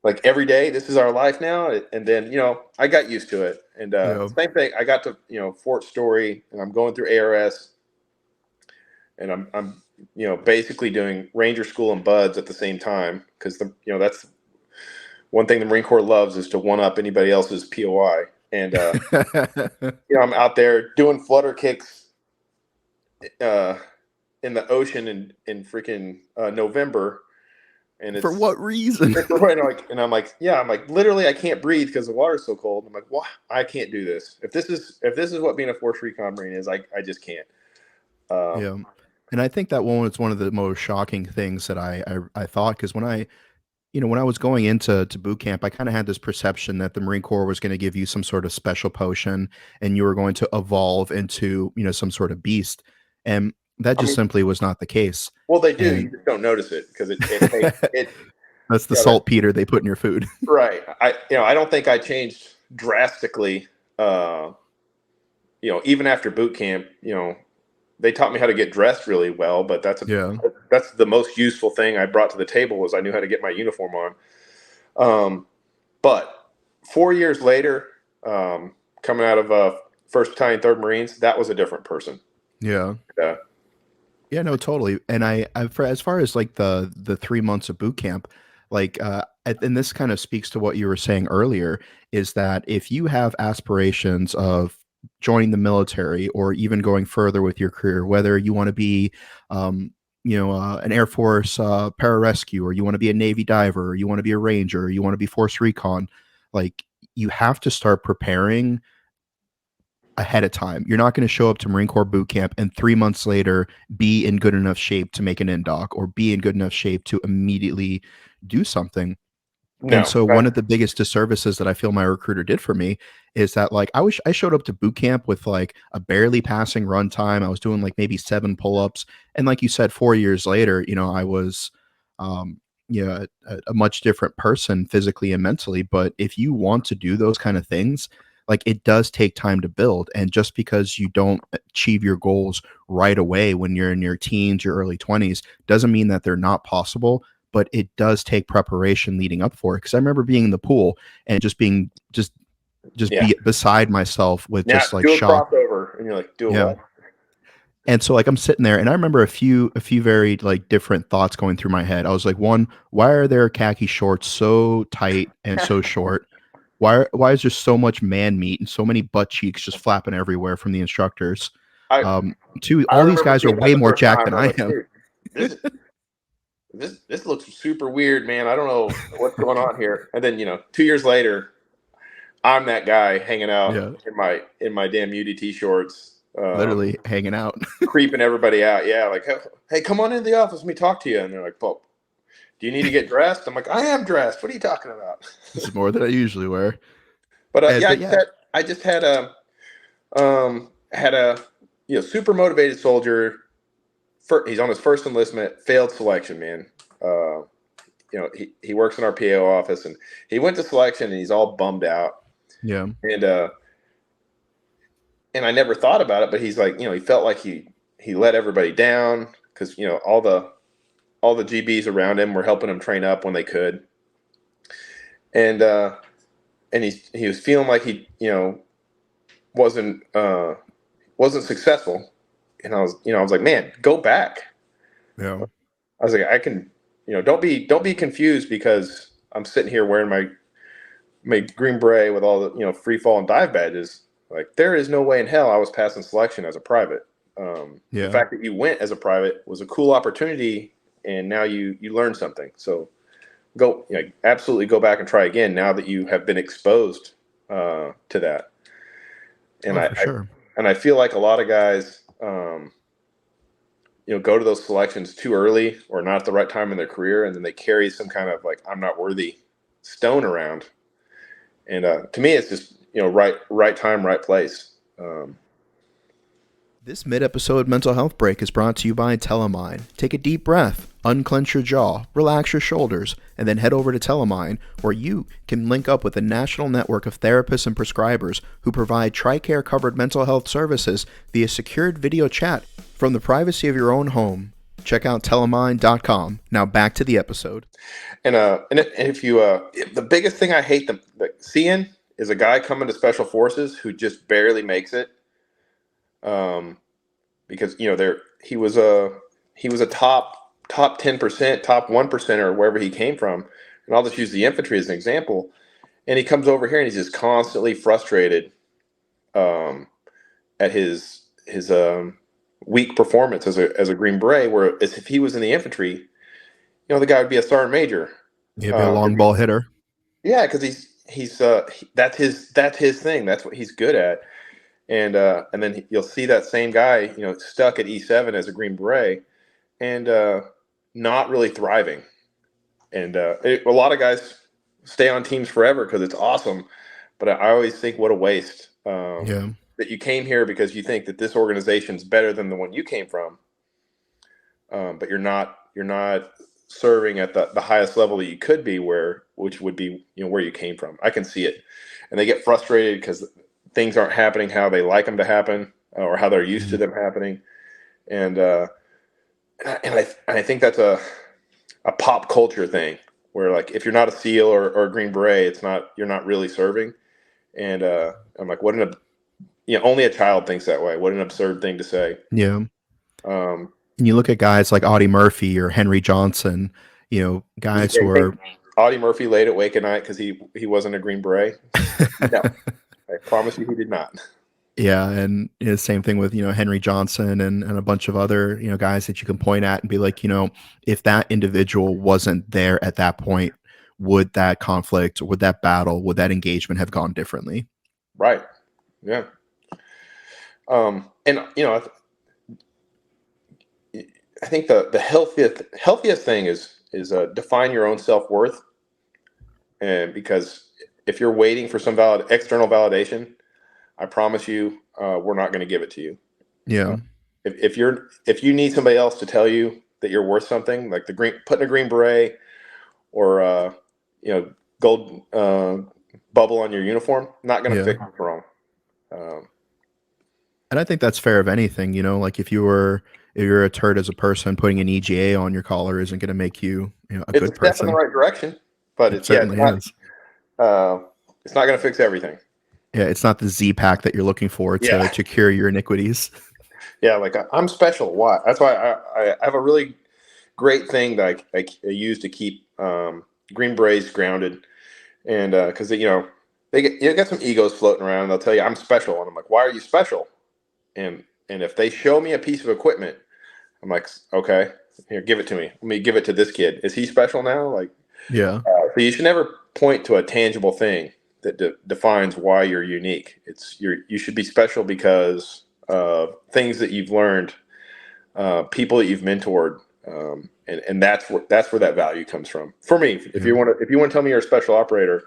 like, every day, this is our life now. And then I got used to it. And Yeah. same thing, I got to Fort Story, and I'm going through ARS, and I'm basically doing Ranger School and Buds at the same time, because that's one thing the Marine Corps loves, is to one up anybody else's POI. And I'm out there doing flutter kicks uh, in the ocean in freaking November, and For it's what reason? right. I'm like, yeah, I'm like, literally, I can't breathe because the water's so cold. I'm like, why? I can't do this. If this is what being a Force Recon Marine is, I just can't. Um, Yeah. And I think that one was one of the most shocking things that I thought, because when I was going into boot camp, I kind of had this perception that the Marine Corps was going to give you some sort of special potion, and you were going to evolve into, some sort of beast. And that I just mean, simply was not the case. well, they do. You And just don't notice it because it takes it. that's the Yeah, that, saltpeter they put in your food. right. I don't think I changed drastically. Uh, even after boot camp, they taught me how to get dressed really well, but Yeah. that's the most useful thing I brought to the table, was I knew how to get my uniform on. But 4 years later, coming out of First Battalion, Third Marines, that was a different person. Yeah. Uh, Yeah, no, totally. And for as far as like the 3 months of boot camp, like, and this kind of speaks to what you were saying earlier, is that if you have aspirations of joining the military, or even going further with your career, whether you want to be, an Air Force pararescue, or you want to be a Navy diver, or you want to be a Ranger, or you want to be Force Recon, like, you have to start preparing ahead of time. You're not going to show up to Marine Corps boot camp and 3 months later be in good enough shape to make an NDOC, or be in good enough shape to immediately do something. And No, so one of the biggest disservices that I feel my recruiter did for me is that like I showed up to boot camp with like a barely passing run time. I was doing like maybe 7 pull-ups. And like you said, 4 years later, I was um a much different person physically and mentally. But if you want to do those kind of things, like it does take time to build. And just because you don't achieve your goals right away when you're in your teens, your early 20s, doesn't mean that they're not possible, but it does take preparation leading up for it. Because I remember being in the pool and just being just yeah. be beside myself with Now just like do a shock. crossover, and you're like, do a Yeah. what? And so like I'm sitting there and I remember a few very like different thoughts going through my head. I was like, one, why are their khaki shorts so tight and so short? Why is there so much man meat and so many butt cheeks just flapping everywhere from the instructors? I Two, I all these remember guys are seeing that way the more first jacked time. than I was I like, am. dude, this this looks super weird, man. I don't know what's going on here. And then 2 years later, I'm that guy hanging out Yeah, in my damn UDT shorts, literally hanging out. creeping everybody out. Yeah, like, hey, come on into the office. Let me talk to you. And they're like, Pope, do you need to get dressed? I'm like, I am dressed. What are you talking about? This is more than I usually wear. But And yeah, but yeah, I just had a super motivated soldier. He's on his first enlistment, failed selection, man. Uh, he works in our PO office, and he went to selection, and he's all bummed out. yeah, And and I never thought about it, but he's like, he felt like he let everybody down because all the GBs around him were helping him train up when they could, and he was feeling like he wasn't wasn't successful, and I was like, man, go back. yeah, I was like, I can, don't be confused because I'm sitting here wearing my green beret with all the free fall and dive badges. Like there is no way in hell I was passing selection as a private. The yeah. fact that you went as a private was a cool opportunity, and now you learned something. So go, absolutely go back and try again now that you have been exposed to that. And Oh, for sure. I feel like a lot of guys, go to those selections too early or not at the right time in their career, and then they carry some kind of like I'm not worthy stone around. And to me, it's just right time, right place. This mid-episode mental health break is brought to you by Telemine. Take a deep breath, unclench your jaw, relax your shoulders, and then head over to Telemine, where you can link up with a national network of therapists and prescribers who provide TRICARE-covered mental health services via secured video chat from the privacy of your own home. Check out telemine.com. Now back to the episode. And if you the biggest thing I hate seeing is a guy coming to special forces who just barely makes it. Because he was a top 10%, top 1% or wherever he came from, and I'll just use the infantry as an example. And he comes over here and he's just constantly frustrated at his weak performance as a Green Beret. Whereas if he was in the infantry, the guy would be a sergeant major. You'd be a long ball hitter. Yeah, because that's his thing. That's what he's good at. And then you'll see that same guy, stuck at E7 as a Green Beret, and not really thriving. And a lot of guys stay on teams forever because it's awesome, but I always think what a waste Yeah. that you came here because you think that this organization's better than the one you came from, but you're not serving at the highest level that you could be, which would be where you came from. I can see it, and they get frustrated because things aren't happening how they like them to happen or how they're used to them happening. And I think that's a pop culture thing where like, if you're not a SEAL or a Green Beret, you're not really serving. And I'm like, only a child thinks that way. What an absurd thing to say. Yeah. Um, And you look at guys like Audie Murphy or Henry Johnson, guys you who are think Audie Murphy laid awake at night because he wasn't a Green Beret? No, I promise you he did not. yeah, and same thing with Henry Johnson and a bunch of other guys that you can point at and be like, if that individual wasn't there at that point, would that conflict, would that battle, would that engagement have gone differently? Right. Yeah. And I think the healthiest thing is define your own self-worth. And because if you're waiting for some external validation, I promise you, we're not going to give it to you. Yeah. If you need somebody else to tell you that you're worth something, like putting a green beret or gold bubble on your uniform, not going to Yeah. fix what's wrong. Um, And I think that's fair of anything, like if you're a turd as a person, putting an EGA on your collar isn't going to make you, a it's a good step in the person. right direction, but It certainly is. it's not going to fix everything. Yeah, it's not the Z pack that you're looking for Yeah, to cure your iniquities. yeah. Like I'm special. Why? That's why I have a really great thing that I use to keep green berets grounded, and because you get some egos floating around, and they'll tell you I'm special, and I'm like, why are you special? And if they show me a piece of equipment, I'm like, okay, here, give it to me. Let me give it to this kid. Is he special now? Like, Yeah. so you should never point to a tangible thing that defines why you're unique. You should be special because of things that you've learned, people that you've mentored, and that's where that value comes from. For me, if Yeah. you want to tell me you're a special operator,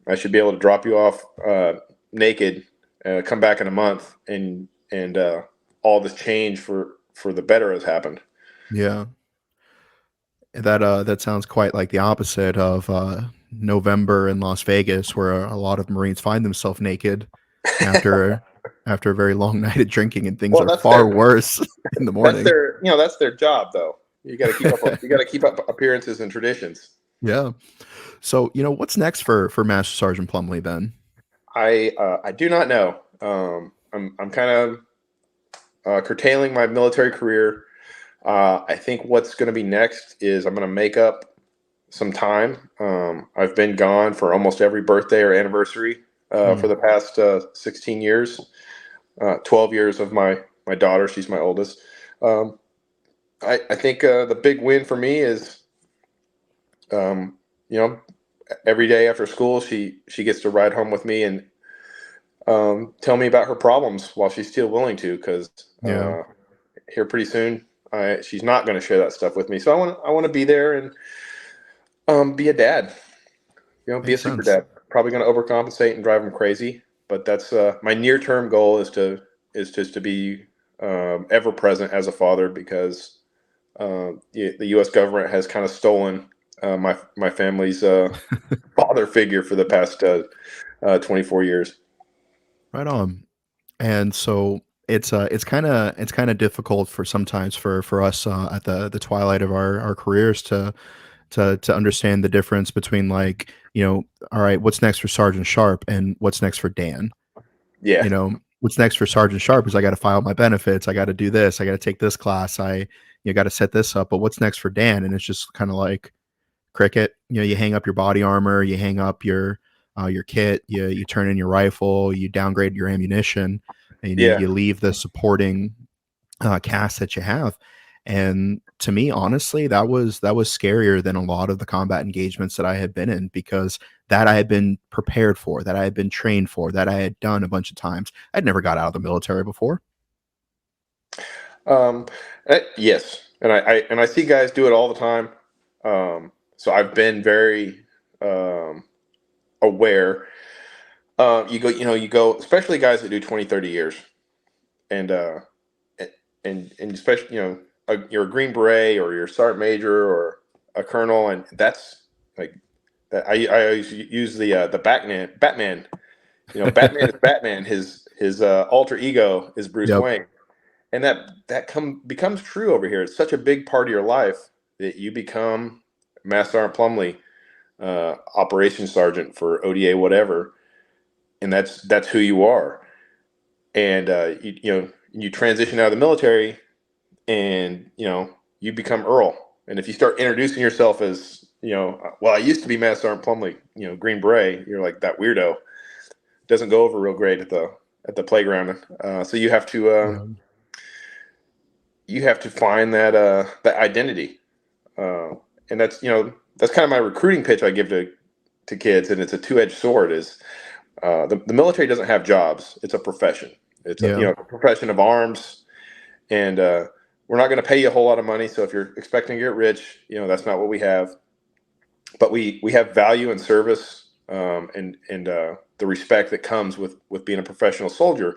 I should be able to drop you off naked, come back in a month, and all this change for the better has happened. Yeah. That sounds quite like the opposite of November in Las Vegas, where a lot of Marines find themselves naked after a very long night of drinking, and things Well, are far worse in the morning. that's their job though. You got to keep up. You got to keep up appearances and traditions. Yeah. So, what's next for Master Sergeant Plumlee then? I do not know. I'm kind of curtailing my military career. I think what's going to be next is I'm going to make up some time. I've been gone for almost every birthday or anniversary for the past 16 years, 12 years of my daughter. She's my oldest. Um, I think the big win for me is, um, you know, every day after school, she gets to ride home with me and tell me about her problems while she's still willing to, because Yeah. here pretty soon, she's not going to share that stuff with me. So I want to be there and be a dad. Be a Makes super sense. dad. Probably going to overcompensate and drive him crazy, but that's my near term goal is just to be ever present as a father, because the U.S. government has kind of stolen my family's father figure for the past 24 years. Right on. And so it's kind of difficult for sometimes for us at the twilight of our careers to understand the difference between, like, all right, what's next for Sergeant Sharp and what's next for Dan. Yeah, What's next for Sergeant Sharp is I got to file my benefits, I got to do this, I got to take this class, I got to set this up. But what's next for Dan? And it's just kind of like cricket. You hang up your body armor, you hang up your kit, you turn in your rifle, you downgrade your ammunition, and yeah. you leave the supporting cast that you have. And to me, honestly, that was scarier than a lot of the combat engagements that I had been in, because that I had been prepared for, that I had been trained for, that I had done a bunch of times. I'd never got out of the military before. Um, yes, and I see guys do it all the time. So I've been very aware. You go, especially guys that do 20, 30 years, and and especially you're a Green Beret or you're a Sergeant Major or a Colonel, and that's like that. I always use the Batman. Batman is Batman. His alter ego is Bruce Yep. Wayne. And becomes true over here. It's such a big part of your life that you become Master Sergeant Plumlee, operations sergeant for ODA, whatever, and that's who you are. And you transition out of the military, and you become Earl. And if you start introducing yourself as, well, I used to be Master Sergeant Plumlee, Green Beret, you're like that weirdo. Doesn't go over real great at the playground. So Yeah. you have to find that identity, and that's kind of my recruiting pitch I give to kids, and it's a two-edged sword. Is the military doesn't have jobs; it's a profession. It's a Yeah. profession of arms, and we're not going to pay you a whole lot of money. So if you're expecting to get rich, that's not what we have. But we have value and service, and the respect that comes with being a professional soldier.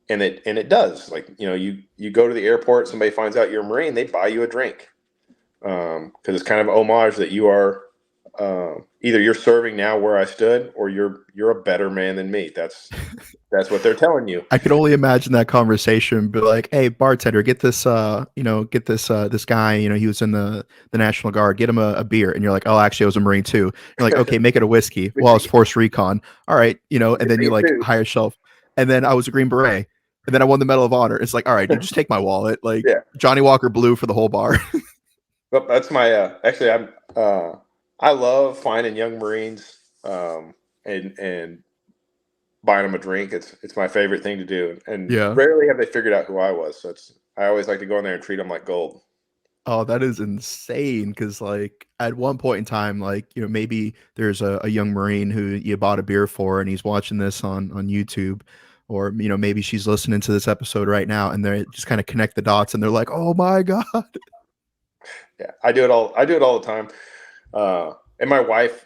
And it does. Like, you go to the airport, somebody finds out you're a Marine, they buy you a drink, because it's kind of an homage that you are, either you're serving now where I stood, or you're a better man than me. That's what they're telling you. I could only imagine that conversation. Be like, "Hey, bartender, get this, this guy. He was in the National Guard. Get him a beer." And you're like, "Oh, actually, I was a Marine too." You're like, "Okay, make it a whiskey." Well, I was forced recon. All right, and then you Me like too. higher shelf, and then I was a Green Beret, and then I won the Medal of Honor. It's like, all right, dude, just take my wallet. Like Yeah. Johnny Walker Blue for the whole bar. But that's my actually I love finding young Marines, and buying them a drink. It's my favorite thing to do, and Yeah. rarely have they figured out who I was. So I always like to go in there and treat them like gold. Oh, that is insane. Because like, at one point in time, like, maybe there's a young Marine who you bought a beer for, and he's watching this on YouTube, or, maybe she's listening to this episode right now, and they just kind of connect the dots, and they're like, "Oh my God." Yeah, I do it all. I do it all the time. And my wife,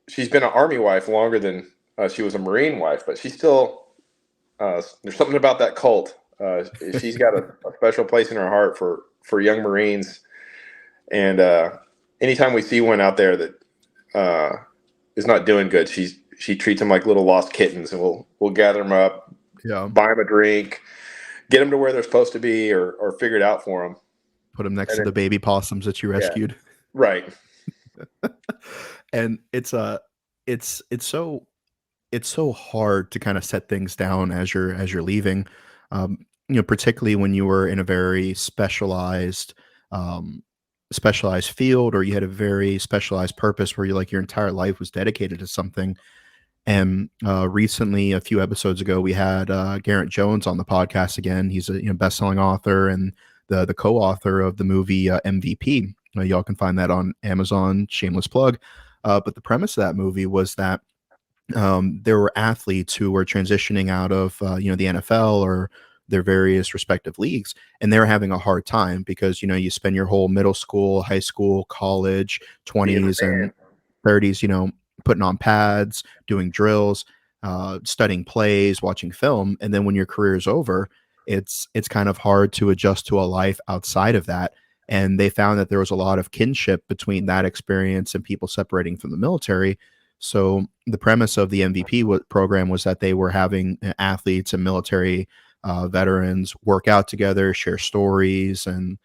she's been an Army wife longer than she was a Marine wife, but she's still, there's something about that cult. She's got a special place in her heart for young Marines, and anytime we see one out there that is not doing good, she treats them like little lost kittens, and we'll gather them up, Yeah. buy them a drink, get them to where they're supposed to be, or figure it out for them. Put them next And to then, the baby possums that you yeah, rescued. right. And it's so hard to kind of set things down as you're leaving, particularly when you were in a very um, specialized field, or you had a very specialized purpose where your entire life was dedicated to something. And recently, a few episodes ago, we had Garrett Jones on the podcast again. He's a best-selling author and the co-author of the movie MVP. Y'all can find that on Amazon. Shameless plug. But the premise of that movie was that there were athletes who were transitioning out of the NFL or their various respective leagues, and they were having a hard time because you spend your whole middle school, high school, college, Being a 20s and fan. 30s, putting on pads, doing drills, studying plays, watching film, and then when your career is over, it's kind of hard to adjust to a life outside of that. And they found that there was a lot of kinship between that experience and people separating from the military. So the premise of the MVP program was that they were having athletes and military veterans work out together, share stories, and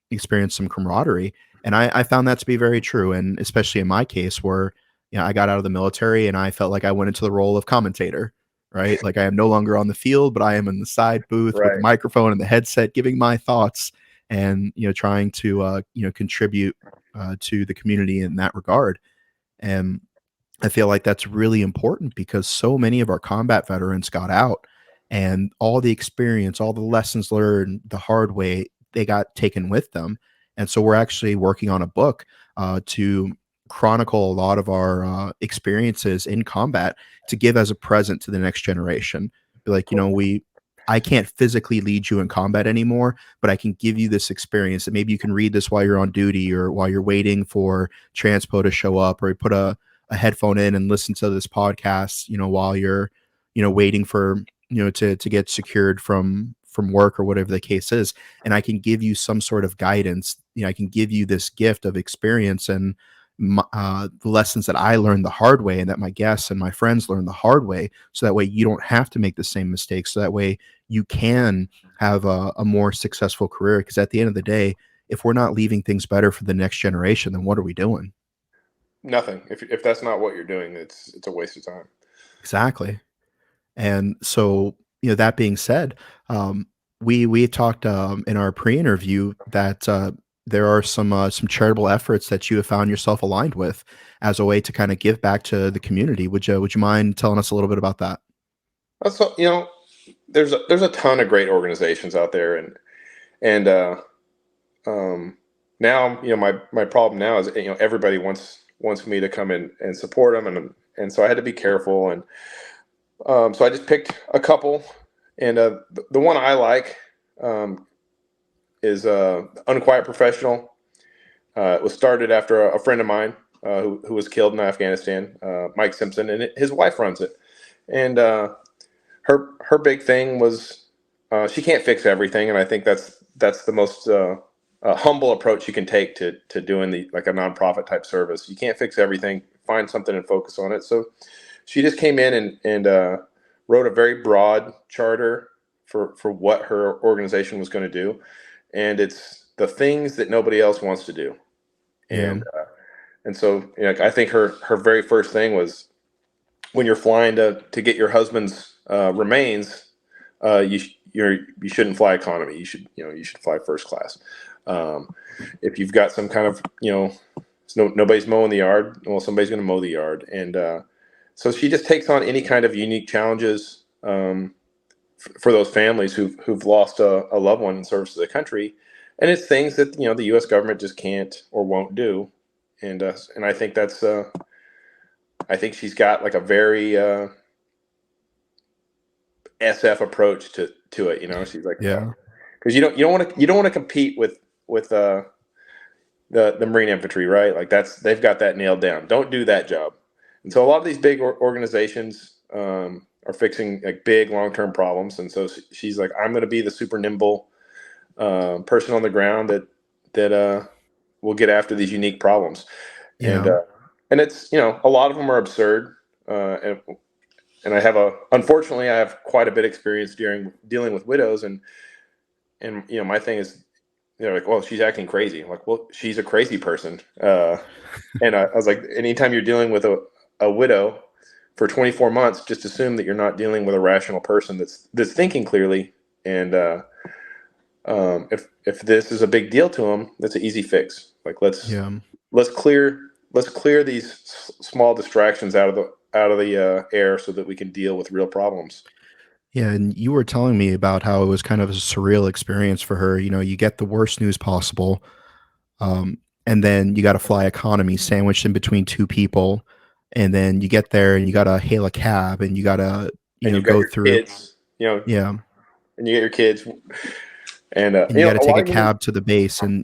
experience some camaraderie. And I found that to be very true, and especially in my case, where I got out of the military and I felt like I went into the role of commentator. Right, like I am no longer on the field, but I am in the side booth with the Right. microphone and the headset, giving my thoughts and trying to contribute to the community in that regard. And I feel like that's really important because so many of our combat veterans got out, and all the experience, all the lessons learned the hard way, they got taken with them. And so we're actually working on a book to chronicle a lot of our experiences in combat to give as a present to the next generation. Be like, Cool. I can't physically lead you in combat anymore, but I can give you this experience that maybe you can read this while you're on duty or while you're waiting for transpo to show up, or you put a headphone in and listen to this podcast, while you're, waiting for, to get secured from work or whatever the case is. And I can give you some sort of guidance. I can give you this gift of experience and the lessons that I learned the hard way and that my guests and my friends learned the hard way. So that way you don't have to make the same mistakes. So that way you can have a more successful career. Because at the end of the day, if we're not leaving things better for the next generation, then what are we doing? Nothing. If that's not what you're doing, it's a waste of time. Exactly. And so, that being said, we talked in our pre-interview that there are some charitable efforts that you have found yourself aligned with as a way to kind of give back to the community. Would you mind telling us a little bit about that? So, there's a ton of great organizations out there, and um, now my problem now is everybody wants me to come in and support them, and so I had to be careful, and so I just picked a couple, And the one I like um, is Unquiet Professional. It was started after a friend of mine who was killed in Afghanistan, Mike Simpson, and his wife runs it. And her big thing was she can't fix everything, and I think that's the most humble approach you can take to doing the like a nonprofit type service. You can't fix everything. Find something and focus on it. So she just came in and wrote a very broad charter for what her organization was going to do, and it's the things that nobody else wants to do. Yeah. And so I think her very first thing was when you're flying to get your husband's remains, you shouldn't fly economy. You should fly first class. Um, if you've got some kind of nobody's mowing the yard, well, somebody's going to mow the yard. And so she just takes on any kind of unique challenges for those families who've lost a loved one in service to the country, and it's things that the U.S. government just can't or won't do. And I think that's I think she's got like a very SF approach to it. She's like, Yeah. because you don't want to compete with the Marine infantry, right? Like they've got that nailed down. Don't do that job. And so a lot of these big organizations are fixing like big long term problems, and so she's like, I'm going to be the super nimble person on the ground that will get after these unique problems. And Yeah. and it's a lot of them are absurd, and unfortunately I have quite a bit of experience dealing with widows, and my thing is they're like, well, she's acting crazy. I'm like, well, she's a crazy person. And I was like, anytime you're dealing with a widow for 24 months, just assume that you're not dealing with a rational person that's thinking clearly. And if this is a big deal to them, that's an easy fix. Like Yeah. let's clear these small distractions out of the air so that we can deal with real problems. Yeah, and you were telling me about how it was kind of a surreal experience for her. You get the worst news possible, um, and then you got to fly economy sandwiched in between two people, and then you get there and you got to hail a cab and you got to And you've got go your through. kids, Yeah, and you get your kids, and and you got to a take lot a of women. cab to the base and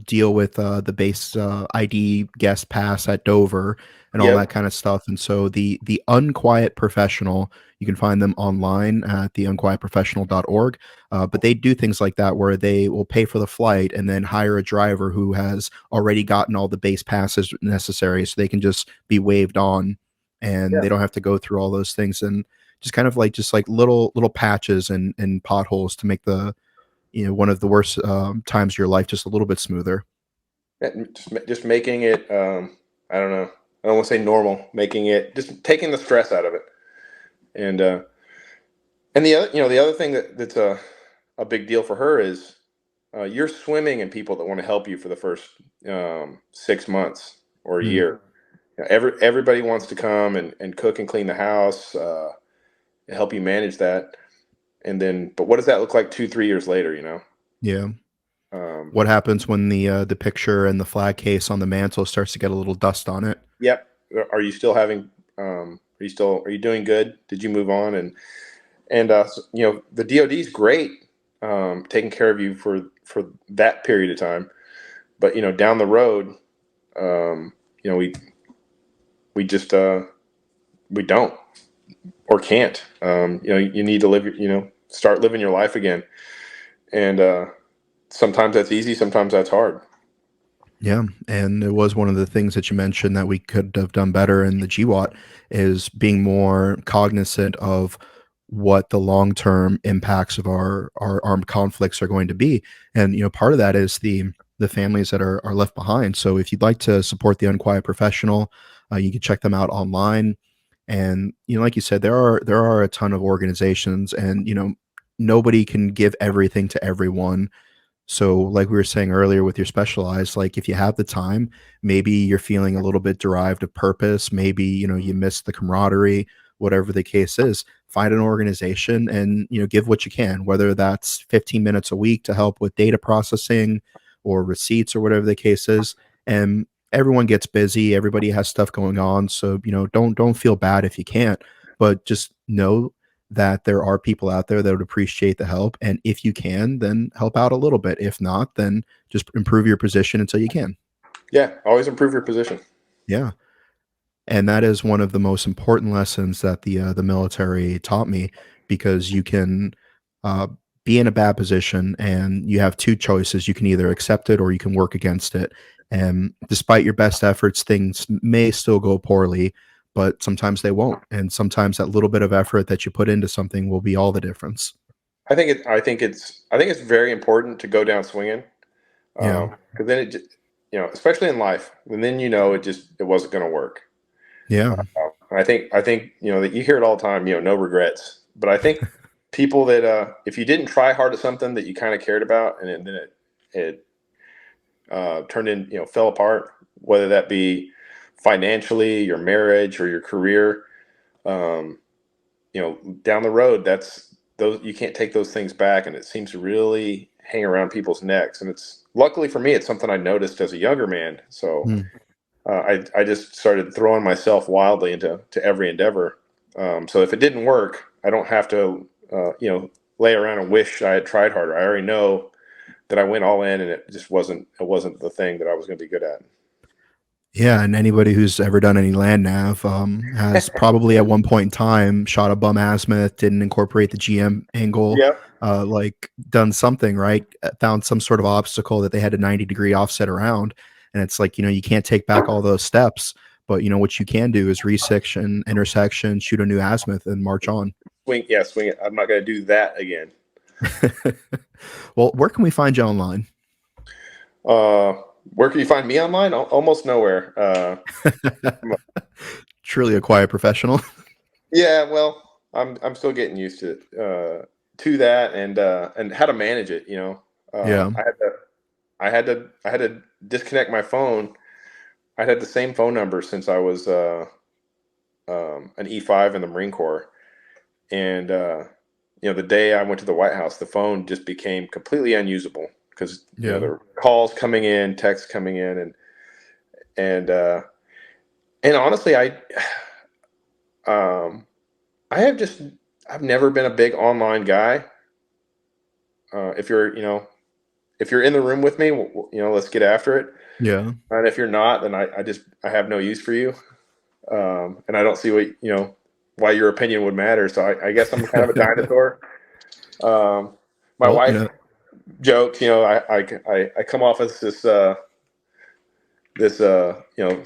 deal with the base ID guest pass at Dover and all that Yep. kind of stuff. And so the Unquiet Professional, you can find them online at the unquietprofessional.org. But they do things like that where they will pay for the flight and then hire a driver who has already gotten all the base passes necessary, so they can just be waved on, and Yeah. they don't have to go through all those things, and just kind of like little patches and potholes to make the one of the worst times of your life just a little bit smoother. Just making it. I don't know. I don't want to say normal. Making it just taking the stress out of it, and the other thing that's a big deal for her is you're swimming in people that want to help you for the first 6 months or a Mm, year. Everybody wants to come and cook and clean the house, and help you manage that. And then, but what does that look like 2, 3 years later? yeah. Um, What happens when the picture and the flag case on the mantle starts to get a little dust on it? yep. Are you still having? Are you doing good? Did you move on? And the DoD is great, taking care of you for that period of time. But down the road, um, we just we don't or can't. You need to live. Start living your life again. And sometimes that's easy. Sometimes that's hard. Yeah, and it was one of the things that you mentioned that we could have done better in the GWAT is being more cognizant of what the long-term impacts of our armed conflicts are going to be. And part of that is the families that are left behind. So if you'd like to support the Unquiet Professional, you can check them out online. And like you said, there are a ton of organizations, and nobody can give everything to everyone. So, like we were saying earlier with your specialized, like if you have the time, maybe you're feeling a little bit derived of purpose, maybe, you miss the camaraderie, whatever the case is, find an organization and, give what you can, whether that's 15 minutes a week to help with data processing or receipts or whatever the case is. And everyone gets busy, everybody has stuff going on. So, don't feel bad if you can't, but just know that there are people out there that would appreciate the help. And if you can, then help out a little bit. If not, then just improve your position until you can. Yeah, always improve your position. Yeah. And that is one of the most important lessons that the military taught me, because you can uh, be in a bad position and you have two choices. You can either accept it or you can work against it. And despite your best efforts, things may still go poorly, but sometimes they won't. And sometimes that little bit of effort that you put into something will be all the difference. I think it's very important to go down swinging, Yeah. because then especially in life, and then it wasn't going to work. Yeah. I think that you hear it all the time. No regrets. But I think people that if you didn't try hard at something that you kind of cared about, and then it turned in, fell apart, whether that be financially, your marriage, or your career, um, down the road, that's those you can't take those things back, and it seems to really hang around people's necks. And it's luckily for me, it's something I noticed as a younger man. So Mm. I just started throwing myself wildly into every endeavor. So if it didn't work, I don't have to lay around and wish I had tried harder. I already know that I went all in, and it wasn't the thing that I was going to be good at. Yeah, and anybody who's ever done any land nav has probably at one point in time shot a bum azimuth, didn't incorporate the GM angle, Yep. like done something right, found some sort of obstacle that they had a 90-degree offset around, and it's like you can't take back all those steps, but what you can do is resection, intersection, shoot a new azimuth, and march on. Swing it. I'm not going to do that again. Well, where can we find you online? Where can you find me online? Almost nowhere. Truly a quiet professional. Yeah, well, I'm still getting used to that, and how to manage it. Yeah. I had to disconnect my phone. I had the same phone number since I was an E5 in the Marine Corps, and the day I went to the White House, the phone just became completely unusable because Yeah. there were calls coming in, texts coming in, and uh, and honestly, um, I have just I've never been a big online guy. If you're in the room with me, let's get after it. Yeah. And if you're not, then I have no use for you. And I don't see why your opinion would matter. So I guess I'm kind of a dinosaur. My Well, wife jokes, I come off as this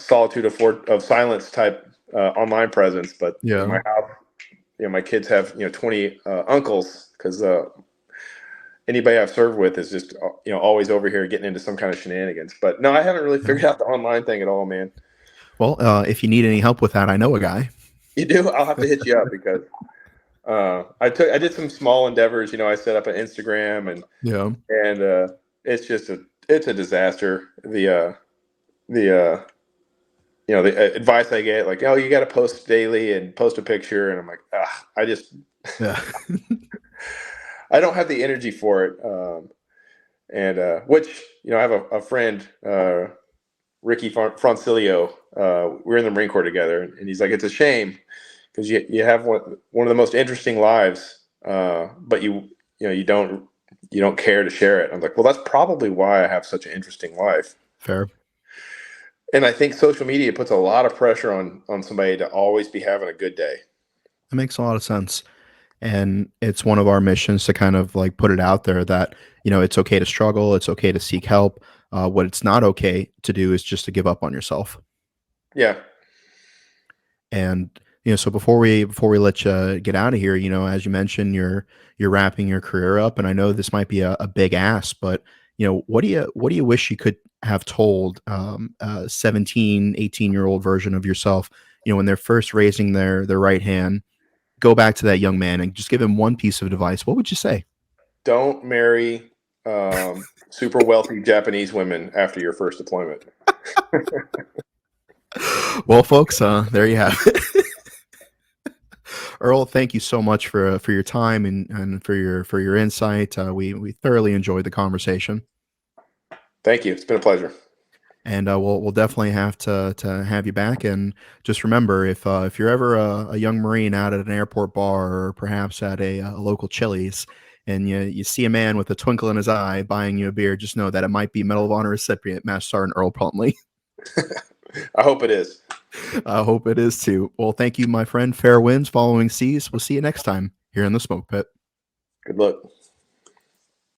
solitude of silence type online presence, but in yeah. my house, my kids have 20 uncles, because anybody I've served with is just always over here getting into some kind of shenanigans. But no, I haven't really Yeah. figured out the online thing at all, man. Well, if you need any help with that, I know a guy. You do? I'll have to hit you up, because I did some small endeavors. I set up an Instagram, Yeah. and it's a disaster. The advice I get, like, oh, you got to post daily and post a picture, and I'm like, Yeah. I don't have the energy for it. And which I have a friend, Ricky Francilio. We're in the Marine Corps together, and he's like, it's a shame because you have one of the most interesting lives, but you don't care to share it. I'm like, well, that's probably why I have such an interesting life. Fair. And I think social media puts a lot of pressure on somebody to always be having a good day. That makes a lot of sense. And it's one of our missions to kind of like put it out there that, it's okay to struggle. It's okay to seek help. What it's not okay to do is just to give up on yourself. Yeah. And, so before we let you get out of here, as you mentioned, you're wrapping your career up. And I know this might be a big ask, but, what do you wish you could have told a 17, 18-year-old version of yourself, when they're first raising their right hand? Go back to that young man and just give him one piece of advice, what would you say? Don't marry super wealthy Japanese women after your first deployment. Well, folks, there you have it. Earl, thank you so much for your time and for your insight. We thoroughly enjoyed the conversation. Thank you. It's been a pleasure. And we'll definitely have to have you back. And just remember, if you're ever a young Marine out at an airport bar or perhaps at a local Chili's, and you see a man with a twinkle in his eye buying you a beer, just know that it might be Medal of Honor recipient Master Sergeant Earl Plumlee. I hope it is. I hope it is too. Well, thank you, my friend. Fair winds following seas. We'll see you next time here in the smoke pit. Good luck.